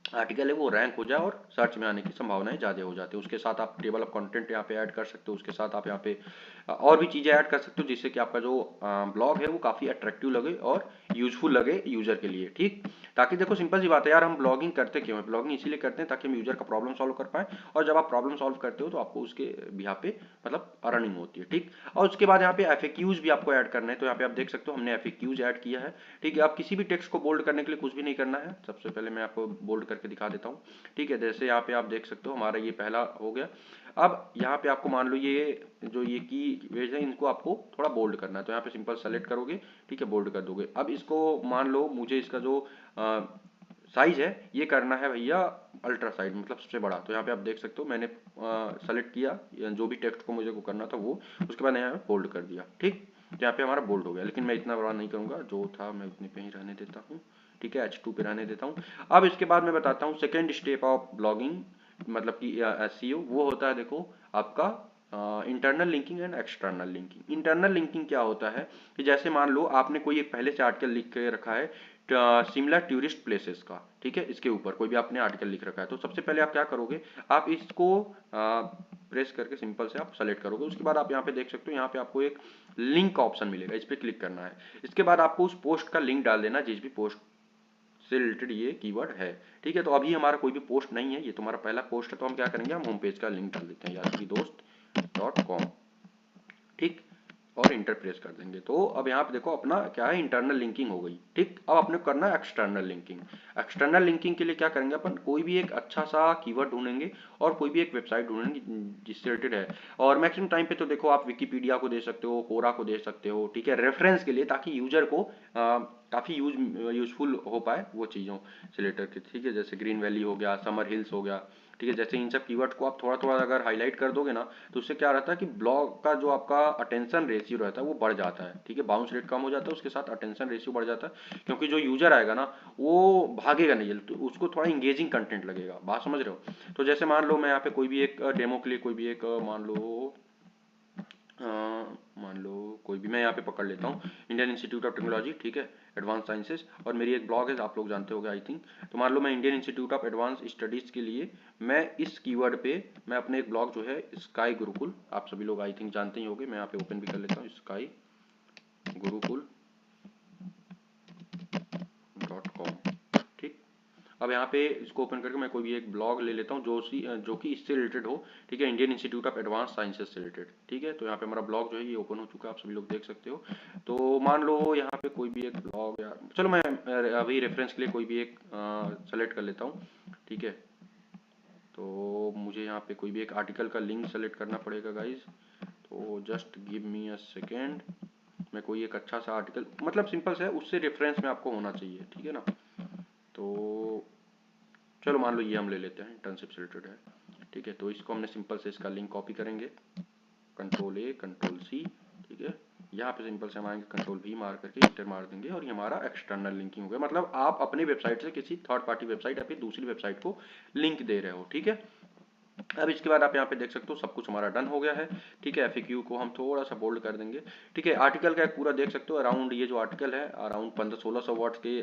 आर्टिकल है वो रैंक हो जाए और सर्च में आने की संभावनाएं ज़्यादा हो जाती है। उसके साथ आप टेबल ऑफ कंटेंट यहाँ पे ऐड कर सकते हो, उसके साथ आप यहाँ पे और भी चीज़ें ऐड कर सकते हो जिससे कि आपका जो ब्लॉग है वो काफ़ी अट्रैक्टिव लगे और यूजफुल लगे यूजर के लिए। ठीक, ताकि देखो सिंपल सी बात है यार, हम ब्लॉगिंग करते क्यों है, ब्लॉगिंग इसीलिए करते हैं ताकि हम यूजर का प्रॉब्लम सॉल्व कर पाए, और जब आप प्रॉब्लम सॉल्व करते हो तो आपको उसके बिहाफ पे मतलब अर्निंग होती है। ठीक, और उसके बाद यहाँ पे एफएक्यूज भी आपको ऐड करना है, तो यहाँ पे आप देख सकते हो हमने एफएक्यूज ऐड किया है। ठीक है, आप किसी भी टेक्स्ट को बोल्ड करने के लिए कुछ भी नहीं करना है। सबसे पहले मैं आपको बोल्ड करके दिखा देता हूँ। ठीक है, जैसे यहाँ पे आप देख सकते हो हमारा ये पहला हो गया। अब यहाँ पे आपको मान लो ये जो ये की वेज है इनको आपको थोड़ा बोल्ड करना है, तो यहाँ पे सिंपल सेलेक्ट करोगे। ठीक है, बोल्ड कर दोगे। अब इसको मान लो मुझे इसका जो साइज है ये करना है भैया अल्ट्रा साइज, मतलब सबसे बड़ा। तो यहाँ पे आप देख सकते हो मैंने सेलेक्ट किया जो भी टेक्स्ट को मुझे को करना था वो, उसके बाद यहाँ पे बोल्ड कर दिया। ठीक, तो यहाँ पे हमारा बोल्ड हो गया, लेकिन मैं इतना बड़ा नहीं करूँगा, जो था मैं उतने पे ही रहने देता हूँ। ठीक है, H2 पे रहने देता हूँ। अब इसके बाद मैं बताता हूँ सेकेंड स्टेप ऑफ ब्लॉगिंग, मतलब कि एसईओ, वो होता है देखो आपका internal linking and external linking. Internal linking क्या होता है कि जैसे मान लो आपने कोई एक पहले से आर्टिकल लिख के रखा है शिमला टूरिस्ट प्लेसेस का। ठीक है, इसके ऊपर कोई भी आपने आर्टिकल लिख रखा है, तो सबसे पहले आप क्या करोगे, आप इसको प्रेस करके सिंपल से आप सेलेक्ट करोगे। उसके बाद आप यहाँ पे देख सकते हो यहाँ पे आपको एक लिंक का ऑप्शन मिलेगा, इस पर क्लिक करना है। इसके बाद आपको उस पोस्ट का लिंक डाल देना जिस भी पोस्ट से रिलेटेड ये कीवर्ड है। ठीक है, तो अभी हमारा कोई भी पोस्ट नहीं है, ये तुम्हारा पहला पोस्ट है, तो हम क्या करेंगे, हम होम पेज का लिंक डाल देते हैं यात्रीदोस्त.com। ठीक, और इंटर प्रेस कर देंगे। तो अब यहाँ पे देखो अपना क्या है, इंटरनल लिंकिंग हो गई। ठीक, अब अपने को करना है एक्सटर्नल लिंकिंग। एक्सटर्नल लिंकिंग के लिए क्या करेंगे, अपन कोई भी एक अच्छा सा कीवर्ड ढूंढेंगे और कोई भी एक वेबसाइट ढूंढेंगे जिससे रिलेटेड है। और मैक्सिमम टाइम पे तो देखो आप विकिपीडिया को दे सकते हो, कोरा को दे सकते हो, ठीक है, रेफरेंस के लिए, ताकि यूजर को काफ़ी यूजफुल हो पाए वो चीज़ों से रिलेटेड के। ठीक है, जैसे ग्रीन वैली हो गया, समर हिल्स हो गया। ठीक है, जैसे इन सब कीवर्ड को आप थोड़ा थोड़ा अगर हाईलाइट कर दोगे ना, तो उससे क्या रहता है कि ब्लॉग का जो आपका अटेंशन रेशियो रहता है वो बढ़ जाता है। ठीक है, बाउंस रेट कम हो जाता है, उसके साथ अटेंशन रेशियो बढ़ जाता है, क्योंकि जो यूजर आएगा ना वो भागेगा नहीं जल्दी, तो उसको थोड़ा इंगेजिंग कंटेंट लगेगा। बात समझ रहे हो? तो जैसे मान लो मैं यहाँ पे कोई भी एक डेमो के लिए कोई भी एक अ, मान लो कोई भी मैं यहाँ पे पकड़ लेता हूँ, इंडियन इंस्टीट्यूट ऑफ टेक्नोलॉजी, ठीक है, एडवांस साइंसेज, और मेरी एक ब्लॉग है, आप लोग जानते होंगे आई थिंक। तो मान लो मैं Indian institute of advance studies के लिए मैं इस कीवर्ड पे मैं अपने एक ब्लॉग जो है स्काई गुरुकुल, आप सभी लोग आई थिंक जानते ही होंगे, मैं यहाँ पे ओपन भी कर लेता हूँ, स्काई गुरुकुल .com। ठीक, अब यहाँ पे इसको ओपन करके मैं कोई भी एक ब्लॉग ले लेता हूँ जो कि इससे रिलेटेड हो। ठीक है, Indian institute of advance sciences से रिलेटेड। ठीक है, तो यहाँ पे हमारा ब्लॉग जो है ये ओपन हो चुका है, आप सभी लोग देख सकते हो। तो मान लो यहाँ पे कोई भी एक ब्लॉग, या चलो मैं अभी रेफरेंस के लिए कोई भी एक सेलेक्ट कर लेता हूँ। ठीक है, तो मुझे यहाँ पे कोई भी एक आर्टिकल का लिंक सेलेक्ट करना पड़ेगा गाइज, तो just give me a second. मैं कोई एक अच्छा सा आर्टिकल, मतलब सिंपल से है, उससे रेफरेंस में आपको होना चाहिए। ठीक है ना, तो चलो मान लो ये हम ले लेते हैं, इंटर्नशिप से रिलेटेड है। ठीक है, तो इसको हमने सिंपल से इसका लिंक कॉपी करेंगे, कंट्रोल ए कंट्रोल सी। ठीक है, यहाँ पे सिंपल से हम आएंगे, कंट्रोल वी मार करके इंटर मार देंगे, और ये हमारा एक्सटर्नल लिंकिंग हो गया। मतलब आप अपनी वेबसाइट से किसी थर्ड पार्टी वेबसाइट या फिर दूसरी वेबसाइट को लिंक दे रहे हो। ठीक है, अब इसके बाद आप यहाँ पे देख सकते हो सब कुछ हमारा डन हो गया है। ठीक है, एफएक्यू को हम थोड़ा सा बोल्ड कर देंगे। ठीक है, आर्टिकल का एक पूरा देख सकते हो, अराउंड ये जो आर्टिकल है अराउंड 1500-1600 वर्ड्स के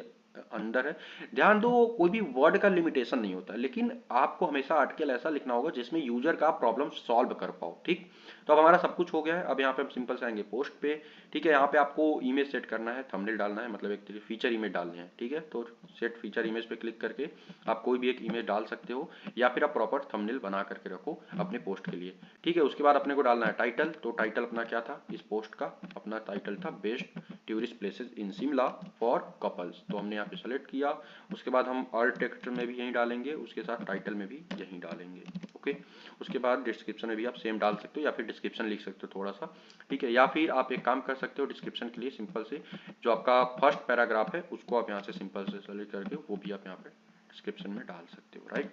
अंदर है। ध्यान दो, कोई भी वर्ड का लिमिटेशन नहीं होता, लेकिन आपको हमेशा आर्टिकल ऐसा लिखना होगा जिसमें यूजर का प्रॉब्लम सॉल्व कर पाओ। ठीक, तो अब हमारा सब कुछ हो गया है। अब यहाँ पे हम सिंपल से आएंगे पोस्ट पे। ठीक है, यहाँ पे आपको इमेज सेट करना है, थंबनेल डालना है, मतलब एक फीचर इमेज डालने हैं। ठीक है, तो सेट फीचर इमेज पे क्लिक करके आप कोई भी एक इमेज डाल सकते हो, या फिर आप प्रॉपर थंबनेल बना करके रखो अपने पोस्ट के लिए। ठीक है, उसके बाद अपने को डालना है टाइटल। तो टाइटल अपना क्या था इस पोस्ट का, अपना टाइटल था best tourist places in Shimla for couples. तो हमने यहाँ पे सेलेक्ट किया। उसके बाद हम ऑल टेक्स्ट में भी यहीं डालेंगे, उसके साथ टाइटल में भी यहीं डालेंगे। ओके, उसके बाद डिस्क्रिप्शन में भी आप सेम डाल सकते हो, या फिर डिस्क्रिप्शन लिख सकते हो थोड़ा सा। ठीक है, या फिर आप एक काम कर सकते हो, डिस्क्रिप्शन के लिए सिंपल से जो आपका फर्स्ट पैराग्राफ है उसको आप यहाँ से सिंपल से सेलेक्ट करके वो भी आप यहाँ पे डिस्क्रिप्शन में डाल सकते हो। राइट,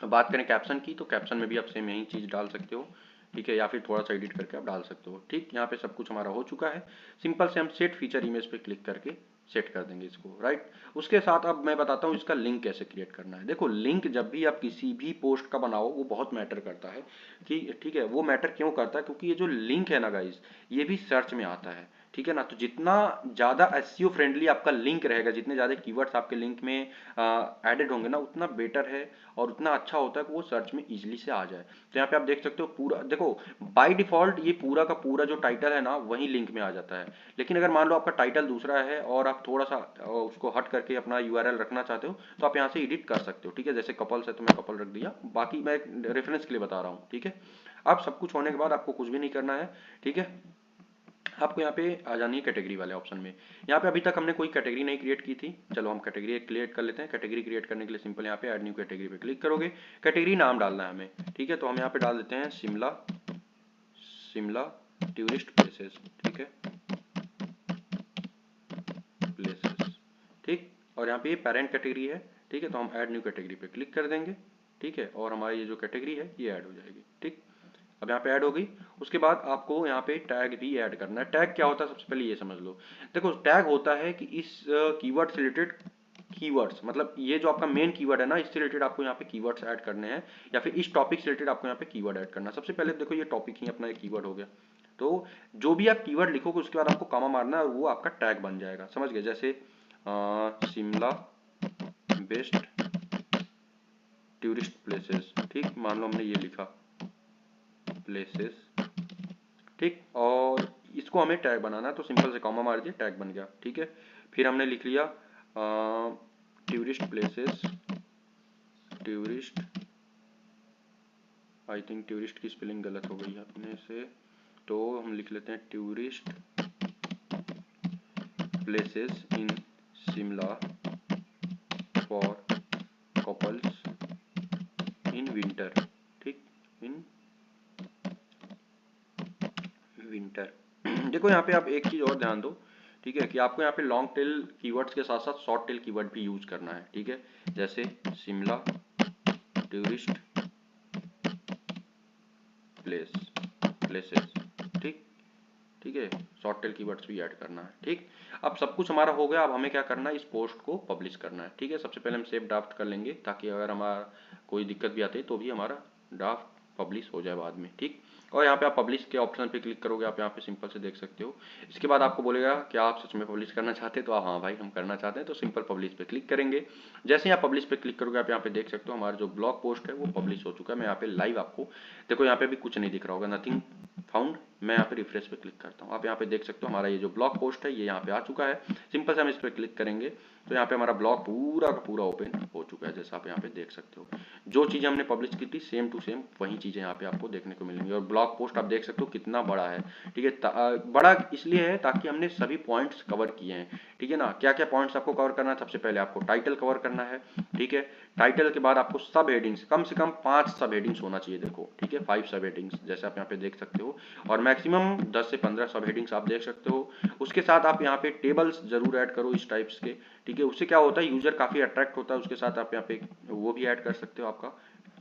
अब बात करें कैप्शन की, तो कैप्शन में भी आप सेम यही चीज़ डाल सकते हो। ठीक है, या फिर थोड़ा सा एडिट करके आप डाल सकते हो। ठीक, यहाँ पे सब कुछ हमारा हो चुका है। सिंपल से हम सेट फीचर इमेज पे क्लिक करके सेट कर देंगे इसको। राइट, उसके साथ अब मैं बताता हूँ इसका लिंक कैसे क्रिएट करना है। देखो, लिंक जब भी आप किसी भी पोस्ट का बनाओ वो बहुत मैटर करता है। ठीक है, वो मैटर क्यों करता है, क्योंकि ये जो लिंक है ना गाइज, ये भी सर्च में आता है। ठीक है ना, तो जितना ज़्यादा एसईओ फ्रेंडली आपका लिंक रहेगा, जितने ज़्यादा कीवर्ड्स आपके लिंक में एडेड होंगे ना, उतना बेटर है और उतना अच्छा होता है कि वो सर्च में इजीली से आ जाए। तो यहाँ पे आप देख सकते हो पूरा, देखो बाय डिफॉल्ट ये पूरा का पूरा जो टाइटल है ना वही लिंक में आ जाता है। लेकिन अगर मान लो आपका टाइटल दूसरा है और आप थोड़ा सा उसको हट करके अपना यूआरएल रखना चाहते हो, तो आप यहाँ से एडिट कर सकते हो। ठीक है, जैसे कपल्स है तो मैं कपल रख दिया, बाकी मैं रेफरेंस के लिए बता रहा हूँ। ठीक है, अब सब कुछ होने के बाद आपको कुछ भी नहीं करना है। ठीक है, आपको यहाँ पे आ जानी है कैटेगरी वाले ऑप्शन में। यहाँ पे अभी तक हमने कोई कैटेगरी नहीं क्रिएट की थी, चलो हम कैटेगरी क्रिएट कर लेते हैं। कैटेगरी क्रिएट करने के लिए सिंपल यहाँ पे ऐड न्यू कैटेगरी पे क्लिक करोगे, कैटेगरी नाम डालना है हमें। ठीक है, तो हम यहाँ पे डाल देते हैं शिमला, शिमला टूरिस्ट प्लेसेस। ठीक है, प्लेसेस। ठीक, और यहाँ पे ये पेरेंट कैटेगरी है। ठीक है, तो हम ऐड न्यू कैटेगरी पे क्लिक कर देंगे। ठीक है, और हमारी ये जो कैटेगरी है ये ऐड हो जाएगी। ठीक, अब यहाँ पे ऐड हो गई। उसके बाद आपको यहाँ पे टैग भी ऐड करना है। टैग क्या होता है सबसे पहले ये समझ लो। देखो, टैग होता है कि इस कीवर्ड से रिलेटेड कीवर्ड्स, मतलब ये जो आपका मेन कीवर्ड है ना, इससे रिलेटेड आपको यहाँ पे कीवर्ड्स ऐड करने हैं, या फिर इस टॉपिक से रिलेटेड आपको यहाँ पे कीवर्ड ऐड करना है। सबसे पहले देखो ये टॉपिक ही अपना एक कीवर्ड हो गया, तो जो भी आप कीवर्ड लिखोगे उसके बाद आपको कॉमा मारना है और वो आपका टैग बन जाएगा। समझ गए, जैसे शिमला बेस्ट टूरिस्ट प्लेसेस। ठीक, मान लो हमने ये लिखा प्लेसेस। ठीक, और इसको हमें टैग बनाना है, तो सिंपल से कॉमा मार दिया, टैग बन गया। ठीक है, फिर हमने लिख लिया tourist places, tourist, I think tourist की स्पेलिंग गलत हो गई है अपने से, तो हम लिख लेते हैं tourist places in Shimla for couples in winter. ठीक, इन विंटर। देखो यहाँ पे आप एक चीज़ और ध्यान दो, ठीक है, कि आपको यहाँ पे लॉन्ग टेल कीवर्ड्स के साथ साथ शॉर्ट टेल कीवर्ड भी यूज करना है। ठीक है, जैसे शिमला टूरिस्ट प्लेसेस। ठीक, ठीक है, शॉर्ट टेल कीवर्ड्स भी ऐड करना है। ठीक, अब सब कुछ हमारा हो गया। अब हमें क्या करना है, इस पोस्ट को पब्लिश करना है। ठीक है, सबसे पहले हम सेव ड्राफ्ट कर लेंगे ताकि अगर हमारा कोई दिक्कत भी आती है तो भी हमारा ड्राफ्ट पब्लिश हो जाए बाद में। ठीक, और यहाँ पे आप पब्लिश के ऑप्शन पे क्लिक करोगे, आप यहाँ पे सिंपल से देख सकते हो। इसके बाद आपको बोलेगा कि आप सच में पब्लिश करना चाहते हैं, तो आप हाँ भाई हम करना चाहते हैं, तो सिंपल पब्लिश पे क्लिक करेंगे। जैसे ही आप पब्लिश पे क्लिक करोगे, आप यहाँ पे देख सकते हो हमारा जो ब्लॉग पोस्ट है वो पब्लिश हो चुका है। मैं यहाँ पे लाइव आपको देखो, यहाँ पे भी कुछ नहीं दिख रहा होगा, नथिंग फाउंड। मैं यहाँ पे रिफ्रेश पे क्लिक करता हूँ, आप यहाँ पे देख सकते हो हमारा ये जो ब्लॉग पोस्ट है ये यहाँ पे आ चुका है। सिंपल से हम इस पर क्लिक करेंगे तो यहाँ पे हमारा ब्लॉग पूरा का पूरा ओपन हो चुका है, जैसा आप यहाँ पे देख सकते हो। जो चीज़ें हमने पब्लिश की थी सेम टू सेम वही चीज़ें यहाँ पे आपको देखने को मिलेंगी। और ब्लॉग पोस्ट आप देख सकते हो कितना बड़ा है। ठीक है, बड़ा इसलिए है ताकि हमने सभी पॉइंट्स कवर किए हैं। ठीक है ना, क्या क्या पॉइंट्स आपको कवर करना है, सबसे पहले आपको टाइटल कवर करना है। ठीक है, टाइटल के बाद आपको सब हेडिंग्स, कम से कम 5 सब हेडिंग्स होना चाहिए। देखो, ठीक है, 5 सब हेडिंग्स जैसे आप यहाँ पे देख सकते हो, और मैक्सिमम 10 से 15 सब हेडिंग्स आप देख सकते हो। उसके साथ आप यहाँ पे टेबल्स जरूर ऐड करो इस टाइप्स के। ठीक है, उससे क्या होता है, यूजर काफी अट्रैक्ट होता है। उसके साथ आप यहाँ पे वो भी ऐड कर सकते हो, आपका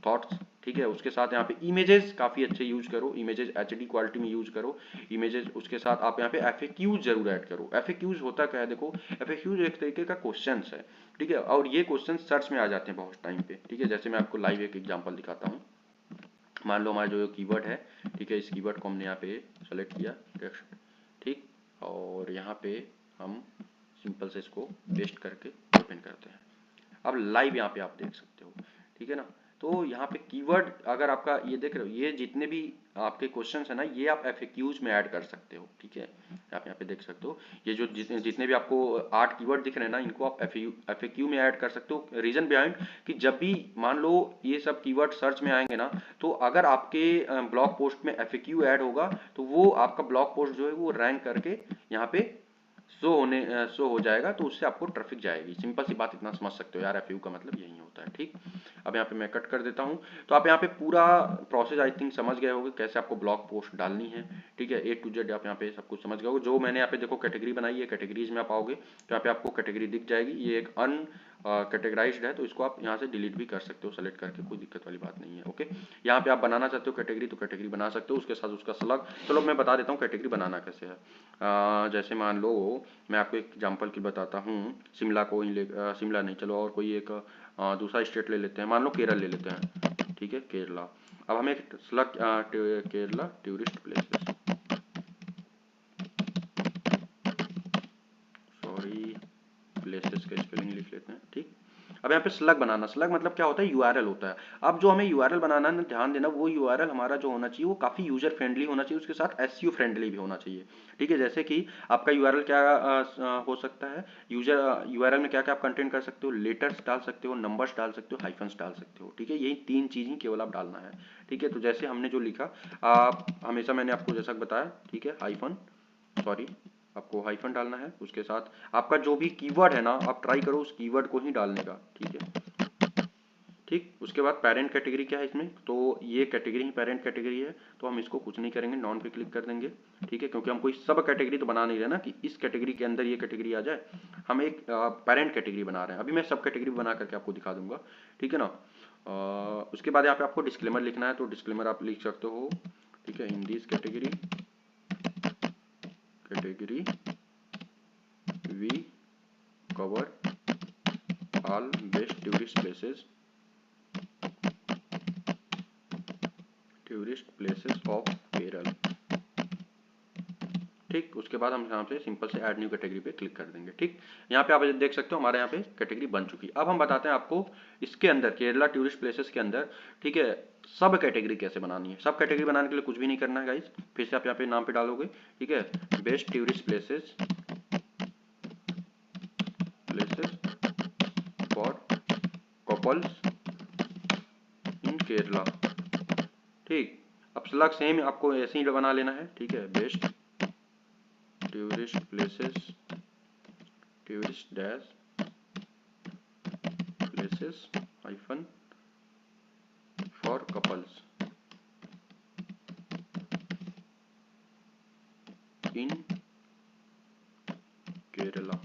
थॉट्स। ठीक है, उसके साथ यहाँ पे इमेजेस काफी अच्छे यूज करो, इमेजेस एचडी क्वालिटी में यूज करो इमेजेस। उसके साथ आप यहाँ पे एफएक्यूज जरूर ऐड करो। एफएक्यूज होता क्या है, देखो एफएक्यूज एक तरीके का क्वेश्चंस है। ठीक है, और ये क्वेश्चन सर्च में आ जाते हैं बहुत टाइम पे। ठीक है, जैसे मैं आपको लाइव एक एग्जांपल दिखाता हूँ। मान लो हमारा जो कीवर्ड है, ठीक है, इस कीवर्ड को हमने यहाँ पे सेलेक्ट किया टेक्स्ट। ठीक, और यहाँ पे हम सिंपल से इसको पेस्ट करके ओपन करते हैं। अब लाइव यहाँ पे आप देख सकते हो। ठीक है ना, तो यहाँ पे कीवर्ड अगर आपका ये देख रहे हो, ये जितने भी आपके क्वेश्चंस है ना, ये आप एफएक्यूज में ऐड कर सकते हो। ठीक है, आप यहाँ पे देख सकते हो ये जो जितने भी आपको 8 कीवर्ड दिख रहे हैं ना, इनको आप एफएक्यू में ऐड कर सकते हो। रीजन बिहाइंड कि जब भी मान लो ये सब कीवर्ड सर्च में आएंगे ना, तो अगर आपके ब्लॉग पोस्ट में एफएक्यू ऐड होगा तो वो आपका ब्लॉग पोस्ट जो है वो रैंक करके यहाँ पे शो हो जाएगा, तो उससे आपको ट्रैफिक जाएगी। सिंपल सी बात, इतना समझ सकते हो यार, एफयू का मतलब यही होता है। ठीक, अब यहाँ पे मैं कट कर देता हूँ। तो आप यहाँ पे पूरा प्रोसेस आई थिंक समझ गए होंगे कैसे आपको ब्लॉग पोस्ट डालनी है। ठीक है, A to Z आप यहाँ पे सब कुछ समझ गए होगे। जो मैंने यहाँ पे देखो कैटेगरी बनाई है, कैटेगरीज में आप आओगे तो यहाँ पे आपको कैटेगरी दिख जाएगी। ये एक कैटेगराइज्ड है, तो इसको आप यहाँ से डिलीट भी कर सकते हो सेलेक्ट करके, कोई दिक्कत वाली बात नहीं है। ओके, यहाँ पे आप बनाना चाहते हो कैटेगरी तो कैटेगरी बना सकते हो, उसके साथ उसका स्लग। चलो मैं बता देता हूँ कैटेगरी बनाना कैसे है। जैसे मान लो मैं आपको एक एग्जांपल की बताता हूँ, शिमला को ही शिमला नहीं, चलो और कोई एक दूसरा स्टेट ले लेते हैं, मान लो केरल ले लेते हैं। ठीक है, केरला। अब हमें एक slug Kerala tourist places, sorry places का स्पेलिंग लिख लेते हैं। ठीक, अब यहाँ पे स्लग बनाना, स्लग मतलब क्या होता है, यूआरएल होता है। अब जो हमें यूआरएल बनाना है, ध्यान देना, वो यूआरएल हमारा जो होना चाहिए वो काफी यूजर फ्रेंडली होना चाहिए, उसके साथ एसईओ फ्रेंडली भी होना चाहिए। ठीक है, जैसे कि आपका यूआरएल क्या हो सकता है, यूआरएल में क्या क्या आप कंटेंट कर सकते हो, लेटर्स डाल सकते हो, नंबर्स डाल सकते हो, हाइफन्स डाल सकते हो। ठीक है, यही 3 चीज ही केवल आप डालना है। ठीक है, तो जैसे हमने जो लिखा, आप हमेशा मैंने आपको जैसा बताया, ठीक है, हाइफन, सॉरी आपको हाइफन डालना है। उसके साथ आपका जो भी कीवर्ड है ना, आप ट्राई करो उस कीवर्ड को ही डालने का। ठीक है, ठीक, उसके बाद पेरेंट कैटेगरी क्या है इसमें, तो ये कैटेगरी ही पेरेंट कैटेगरी है, तो हम इसको कुछ नहीं करेंगे, नॉन पे क्लिक कर देंगे। ठीक है, क्योंकि हम कोई सब कैटेगरी तो बना नहीं रहे ना कि इस कैटेगरी के अंदर ये कैटेगरी आ जाए, हम एक पेरेंट कैटेगरी बना रहे हैं। अभी मैं सब कैटेगरी बना करके आपको दिखा दूंगा। ठीक है ना, उसके बाद यहाँ पे आपको डिस्क्लेमर लिखना है, तो डिस्क्लेमर आप लिख सकते हो। ठीक है, in this category we cover all best tourist places of Kerala. ठीक, उसके बाद हम यहाँ पे सिंपल से ऐड न्यू कैटेगरी पे क्लिक कर देंगे। ठीक, यहाँ पे आप देख सकते हो हमारे यहाँ पे कैटेगरी बन चुकी है। अब हम बताते हैं आपको इसके अंदर केरला टूरिस्ट प्लेसेस के अंदर, ठीक है, सब कैटेगरी कैसे बनानी है। सब कैटेगरी बनाने के लिए कुछ भी नहीं करना है गाइस, फिर से आप यहाँ पे नाम पे डालोगे। ठीक है, best tourist places for couples इन केरला। ठीक, अब सलग सेम आपको ऐसे ही बना लेना है, ठीक है। Best tourist places, tourist dash places hyphen for couples इन केरला।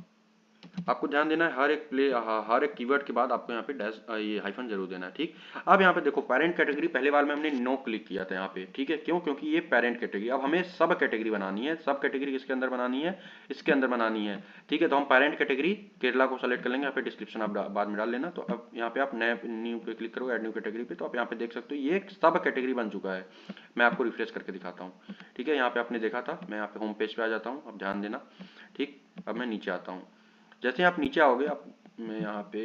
आपको ध्यान देना है हर एक कीवर्ड के बाद आपको यहाँ पे डैश ये हाइफन जरूर देना है, ठीक। अब यहाँ पे देखो पेरेंट कैटेगरी पहले बार में हमने नो क्लिक किया था यहाँ पे, ठीक है। क्यों? क्योंकि ये पेरेंट कैटेगरी। अब हमें सब कैटेगरी बनानी है। सब कैटेगरी किसके अंदर बनानी है? इसके अंदर बनानी है, ठीक है। तो हम पेरेंट कैटेगरी केरला को सेलेक्ट कर लेंगे। यहाँ पे डिस्क्रिप्शन आप बाद में डाल लेना। तो अब यहाँ पे आप नए न्यू पे क्लिक करो, एड न्यू कैटेगरी पे, तो आप यहाँ पे देख सकते हो ये एक सब कैटेगरी बन चुका है। मैं आपको रिफ्रेश करके दिखाता हूँ, ठीक है। यहाँ पे आपने देखा था, मैं यहाँ पे होम पेज पे आ जाता हूँ, अब ध्यान देना, ठीक। अब मैं नीचे आता हूँ। जैसे आप नीचे आओगे, आप मैं यहाँ पे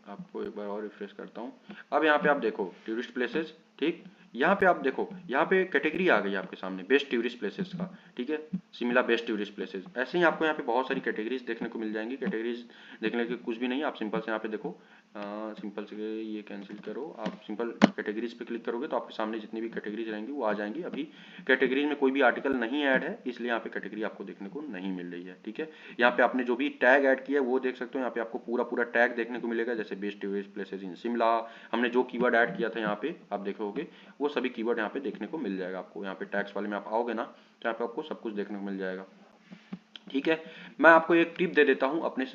आपको एक बार और रिफ्रेश करता हूँ। अब यहाँ पे आप देखो टूरिस्ट प्लेसेस, ठीक। यहाँ पे आप देखो, यहाँ पे कैटेगरी आ गई आपके सामने बेस्ट टूरिस्ट प्लेसेस का, ठीक है। Shimla best tourist places. ऐसे ही आपको यहाँ पे बहुत सारी कैटेगरीज देखने को मिल जाएंगी। कैटेगरीज देखने के कुछ भी नहीं, आप सिंपल से यहाँ पे देखो, सिंपल से ये कैंसिल करो, आप सिंपल कैटेगरीज पे क्लिक करोगे तो आपके सामने जितनी भी कैटेगरीज रहेंगी वो आ जाएंगी। अभी कैटेगरीज में कोई भी आर्टिकल नहीं ऐड है, इसलिए यहाँ पे कैटेगरी आपको देखने को नहीं मिल रही है, ठीक है। यहाँ पे आपने जो भी टैग ऐड किया है वो देख सकते हो। यहाँ पे आपको पूरा टैग देखने को मिलेगा, जैसे best tourist places in Shimla. हमने जो कीवर्ड ऐड किया था यहाँ पे आप देखोगे, वो सभी कीवर्ड यहाँ पे देखने को मिल जाएगा आपको। यहाँ पे टैग्स वाले में आप आओगे ना, तो यहाँ पे आपको सब कुछ देखने को मिल जाएगा, ठीक है। मैं आपको एक टिप दे देता हूं अपने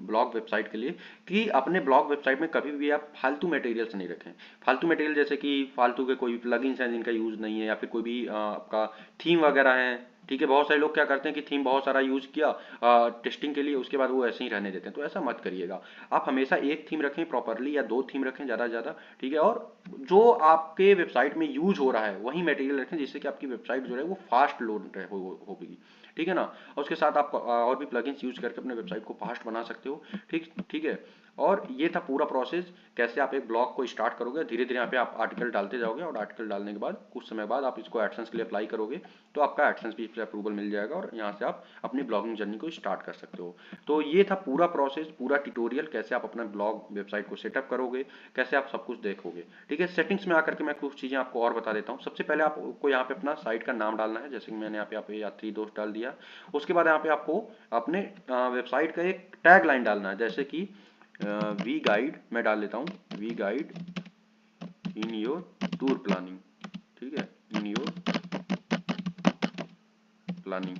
ब्लॉग वेबसाइट के लिए, कि अपने ब्लॉग वेबसाइट में कभी भी आप फालतू मटेरियल्स नहीं रखें। फालतू मटेरियल जैसे कि फालतू के कोई भी प्लगइन्स हैं जिनका यूज़ नहीं है, या फिर कोई भी आपका थीम वगैरह है, ठीक है। बहुत सारे लोग क्या करते हैं कि थीम बहुत सारा यूज़ किया टेस्टिंग के लिए, उसके बाद वो ऐसे ही रहने देते हैं। तो ऐसा मत करिएगा। आप हमेशा एक थीम रखें प्रॉपरली, या 2 थीम रखें ज़्यादा से ज़्यादा, ठीक है। और जो आपके वेबसाइट में यूज हो रहा है वही मटेरियल रखें, जिससे कि आपकी वेबसाइट जो है वो फास्ट लोड होगी, ठीक है ना। और उसके साथ आप और भी प्लगइन्स यूज करके अपने वेबसाइट को फास्ट बना सकते हो, ठीक है। और ये था पूरा प्रोसेस, कैसे आप एक ब्लॉग को स्टार्ट करोगे। धीरे धीरे यहाँ पे आप आर्टिकल डालते जाओगे, और आर्टिकल डालने के बाद कुछ समय बाद आप इसको एडसेंस के लिए अप्लाई करोगे, तो आपका एडसेंस भी अप्रूवल मिल जाएगा, और यहाँ से आप अपनी ब्लॉगिंग जर्नी को स्टार्ट कर सकते हो। तो ये था पूरा प्रोसेस, पूरा ट्यूटोरियल, कैसे आप अपना ब्लॉग वेबसाइट को सेटअप करोगे, कैसे आप सब कुछ देखोगे, ठीक है। सेटिंग्स में आकर के मैं कुछ चीज़ें आपको और बता देता हूँ। सबसे पहले आपको यहाँ पे अपना साइट का नाम डालना है, जैसे कि मैंने यहाँ पे यात्री दोस्त डाल दिया। उसके बाद यहाँ पे आपको अपने वेबसाइट का एक टैग लाइन डालना है, जैसे कि वी गाइड, मैं डाल लेता हूँ, we guide in your tour planning, ठीक है, इन योर प्लानिंग।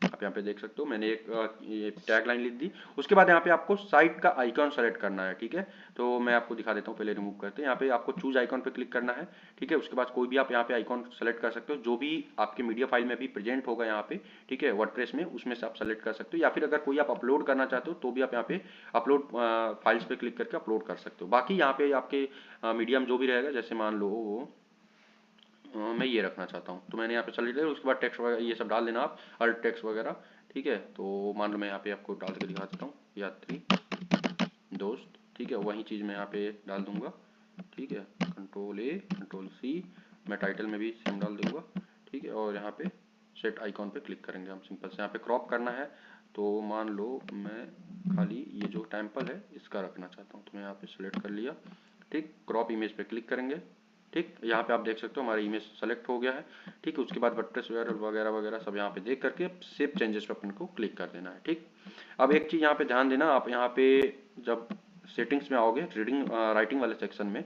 आप यहाँ पे देख सकते हो मैंने एक ये टैग लाइन लिख दी। उसके बाद यहाँ पे आपको साइट का आइकॉन सेलेक्ट करना है, ठीक है। तो मैं आपको दिखा देता हूँ, पहले रिमूव करते हैं। यहाँ पे आपको चूज आइकॉन पे क्लिक करना है, ठीक है। उसके बाद कोई भी आप यहाँ पे आइकॉन सेलेक्ट कर सकते हो, जो भी आपके मीडिया फाइल में भी प्रेजेंट होगा यहाँ पे, ठीक है, वर्डप्रेस में, उसमें से आप सेलेक्ट कर सकते हो। या फिर अगर कोई आप अपलोड करना चाहते हो तो भी आप यहाँ पे अपलोड फाइल्स पे क्लिक करके अपलोड कर सकते हो। बाकी यहाँ पे आपके मीडियम जो भी रहेगा, जैसे मान लो मैं ये रखना चाहता हूँ, तो मैंने यहाँ पे सेलेक्ट किया। उसके बाद टेक्स्ट वगैरह ये सब डाल देना आप, अल्ट टेक्स्ट वगैरह, ठीक है। तो मान लो मैं यहाँ पे आपको डाल के दिखा देता हूँ, यात्री दोस्त, ठीक है। वही चीज़ मैं यहाँ पे डाल दूंगा, ठीक है। Ctrl+A Ctrl+C, मैं टाइटल में भी सेम डाल दूंगा, ठीक है। और यहाँ पे सेट आइकॉन पे क्लिक करेंगे हम। सिंपल से यहाँ पे क्रॉप करना है, तो मान लो मैं खाली ये जो टेम्पल है इसका रखना चाहता हूँ, तो मैं यहाँ पे सेलेक्ट कर लिया, ठीक। क्रॉप इमेज पे क्लिक करेंगे, ठीक। यहाँ पे आप देख सकते हो हमारी इमेज सेलेक्ट हो गया है, ठीक है। उसके बाद वर्डप्रेस वगैरह वगैरह सब यहाँ पे देख करके सेव चेंजेस पे अपन को क्लिक कर देना है, ठीक। अब एक चीज़ यहाँ पे ध्यान देना, आप यहाँ पे जब सेटिंग्स में आओगे राइटिंग वाले सेक्शन में,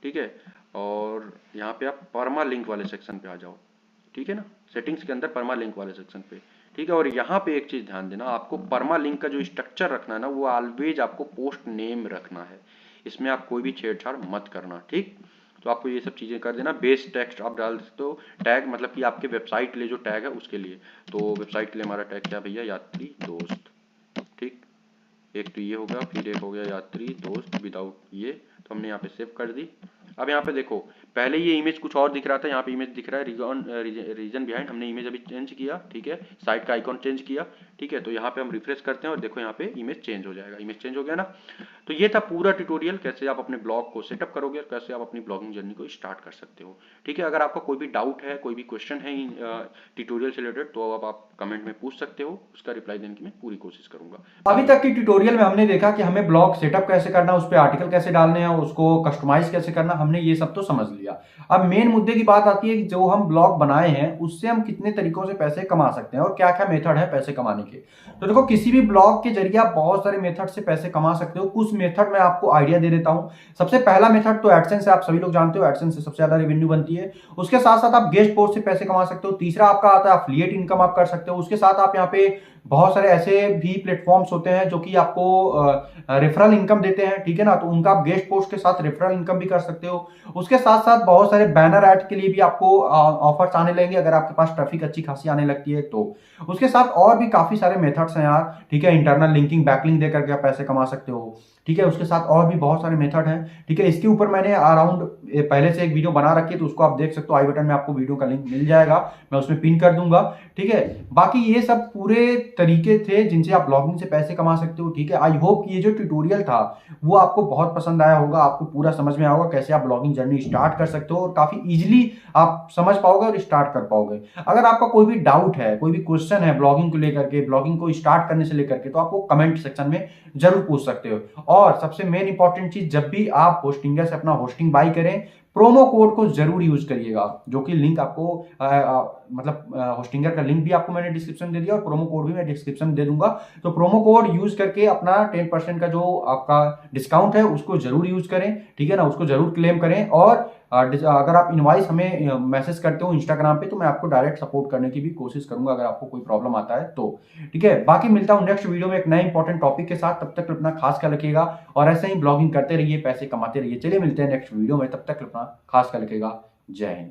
ठीक है, और यहाँ पे आप परमा लिंक वाले सेक्शन पे आ जाओ, ठीक है ना। सेटिंग्स के अंदर परमा लिंक वाले सेक्शन पे, ठीक है। और यहाँ पे एक चीज़ ध्यान देना, आपको परमा लिंक का जो स्ट्रक्चर रखना है ना, वो ऑलवेज आपको पोस्ट नेम रखना है। इसमें आप कोई भी छेड़छाड़ मत करना, ठीक। तो आपको ये सब चीज़ें कर देना। बेस टेक्स्ट आप डाल सकते हो, टैग मतलब कि आपके वेबसाइट के लिए जो टैग है उसके लिए। तो वेबसाइट के लिए हमारा टैग क्या भैया, यात्री दोस्त, ठीक। एक तो ये हो गया, फिर एक हो गया यात्री दोस्त विदाउट ये, तो हमने यहाँ पे सेव कर दी। अब यहाँ पे देखो, पहले ये इमेज कुछ और दिख रहा था, यहाँ पे इमेज दिख रहा है रीजन बिहाइंड। हमने इमेज अभी चेंज किया, ठीक है, साइट का आइकॉन चेंज किया, ठीक है। तो यहाँ पे हम रिफ्रेश करते हैं और देखो यहाँ पे इमेज चेंज हो जाएगा। इमेज चेंज हो गया ना। तो ये था पूरा ट्यूटोरियल, कैसे आप अपने ब्लॉग को सेटअप करोगे और कैसे आप अपनी ब्लॉगिंग जर्नी को स्टार्ट कर सकते हो, ठीक है। अगर आपका कोई भी डाउट है, कोई भी क्वेश्चन है ट्यूटोरियल से रिलेटेड, तो अब आप कमेंट में पूछ सकते हो, उसका रिप्लाई देने की मैं पूरी कोशिश करूंगा। अभी तक की ट्यूटोरियल में हमने देखा कि हमें ब्लॉग सेटअप कैसे करना, उस पर आर्टिकल कैसे डालने हैं, उसको कस्टमाइज कैसे करना, हमने ये सब तो समझ लिया। लिया। अब मेन मुद्दे की बात आती है कि जो हम ब्लॉग बनाए हैं उससे हम कितने तरीकों से पैसे कमा सकते हैं और क्या क्या मेथड है पैसे कमाने के। तो देखो, किसी भी ब्लॉग के जरिए आप बहुत सारे मेथड से पैसे कमा सकते हो। कुछ मेथड मैं आपको आइडिया दे देता हूं। सबसे पहला मेथड तो एडसेंस है, आप सभी लोग जानते हो एडसेंस से सबसे ज्यादा रेवेन्यू बनती है। उसके साथ साथ आप गेस्ट पोस्ट से पैसे कमा सकते हो। तीसरा आपका आता है एफिलिएट इनकम, आप कर सकते हो। उसके साथ आप यहाँ पे बहुत सारे ऐसे भी प्लेटफॉर्म्स होते हैं जो कि आपको रेफरल इनकम देते हैं, ठीक है ना, तो उनका आप गेस्ट पोस्ट के साथ रेफरल इनकम भी कर सकते हो। उसके साथ साथ बहुत सारे बैनर ऐड के लिए भी आपको ऑफर्स आने लगेंगे अगर आपके पास ट्रैफिक अच्छी खासी आने लगती है तो। उसके साथ और भी काफी सारे मेथड्स हैं यार, ठीक है। इंटरनल लिंकिंग, बैकलिंक देकर के आप पैसे कमा सकते हो, ठीक है। उसके साथ और भी बहुत सारे मेथड हैं, ठीक है। इसके ऊपर मैंने अराउंड पहले से एक वीडियो बना रखी है, तो उसको आप देख सकते हो। आई बटन में आपको वीडियो का लिंक मिल जाएगा, मैं उसमें पिन कर दूंगा, ठीक है। बाकी ये सब पूरे तरीके थे जिनसे आप ब्लॉगिंग से पैसे कमा सकते हो, ठीक है। आई होप ये जो ट्यूटोरियल था वो आपको बहुत पसंद आया होगा, आपको पूरा समझ में आया होगा कैसे आप ब्लॉगिंग जर्नी स्टार्ट कर सकते हो और काफी इजीली आप समझ पाओगे और स्टार्ट कर पाओगे। अगर आपका कोई भी डाउट है, कोई भी क्वेश्चन है ब्लॉगिंग को लेकर के, ब्लॉगिंग को स्टार्ट करने से लेकर के, तो आप वो कमेंट सेक्शन में जरूर पूछ सकते हो। और सबसे मेन इंपॉर्टेंट चीज, जब भी आप होस्टिंगर से अपना होस्टिंग बाई करें, प्रोमो कोड को जरूर यूज करिएगा, जो कि लिंक आपको मतलब होस्टिंगर का लिंक भी आपको मैंने डिस्क्रिप्शन दे दिया और प्रोमो कोड भी मैं डिस्क्रिप्शन दे दूंगा। तो प्रोमो कोड यूज करके अपना 10% का जो आपका डिस्काउंट है उसको जरूर यूज करें, ठीक है ना, उसको जरूर क्लेम करें। और अगर आप इनवाइस हमें मैसेज करते हो इंस्टाग्राम पे तो मैं आपको डायरेक्ट सपोर्ट करने की भी कोशिश करूंगा अगर आपको कोई प्रॉब्लम आता है तो, ठीक है। बाकी मिलता हूं नेक्स्ट वीडियो में एक नए इंपॉर्टेंट टॉपिक के साथ। तब तक अपना खास ख्याल रखिएगा और ऐसे ही ब्लॉगिंग करते रहिए, पैसे कमाते रहिए। चलिए मिलते हैं नेक्स्ट वीडियो में, तब तक अपना खास ख्याल रखिएगा। जय हिंद।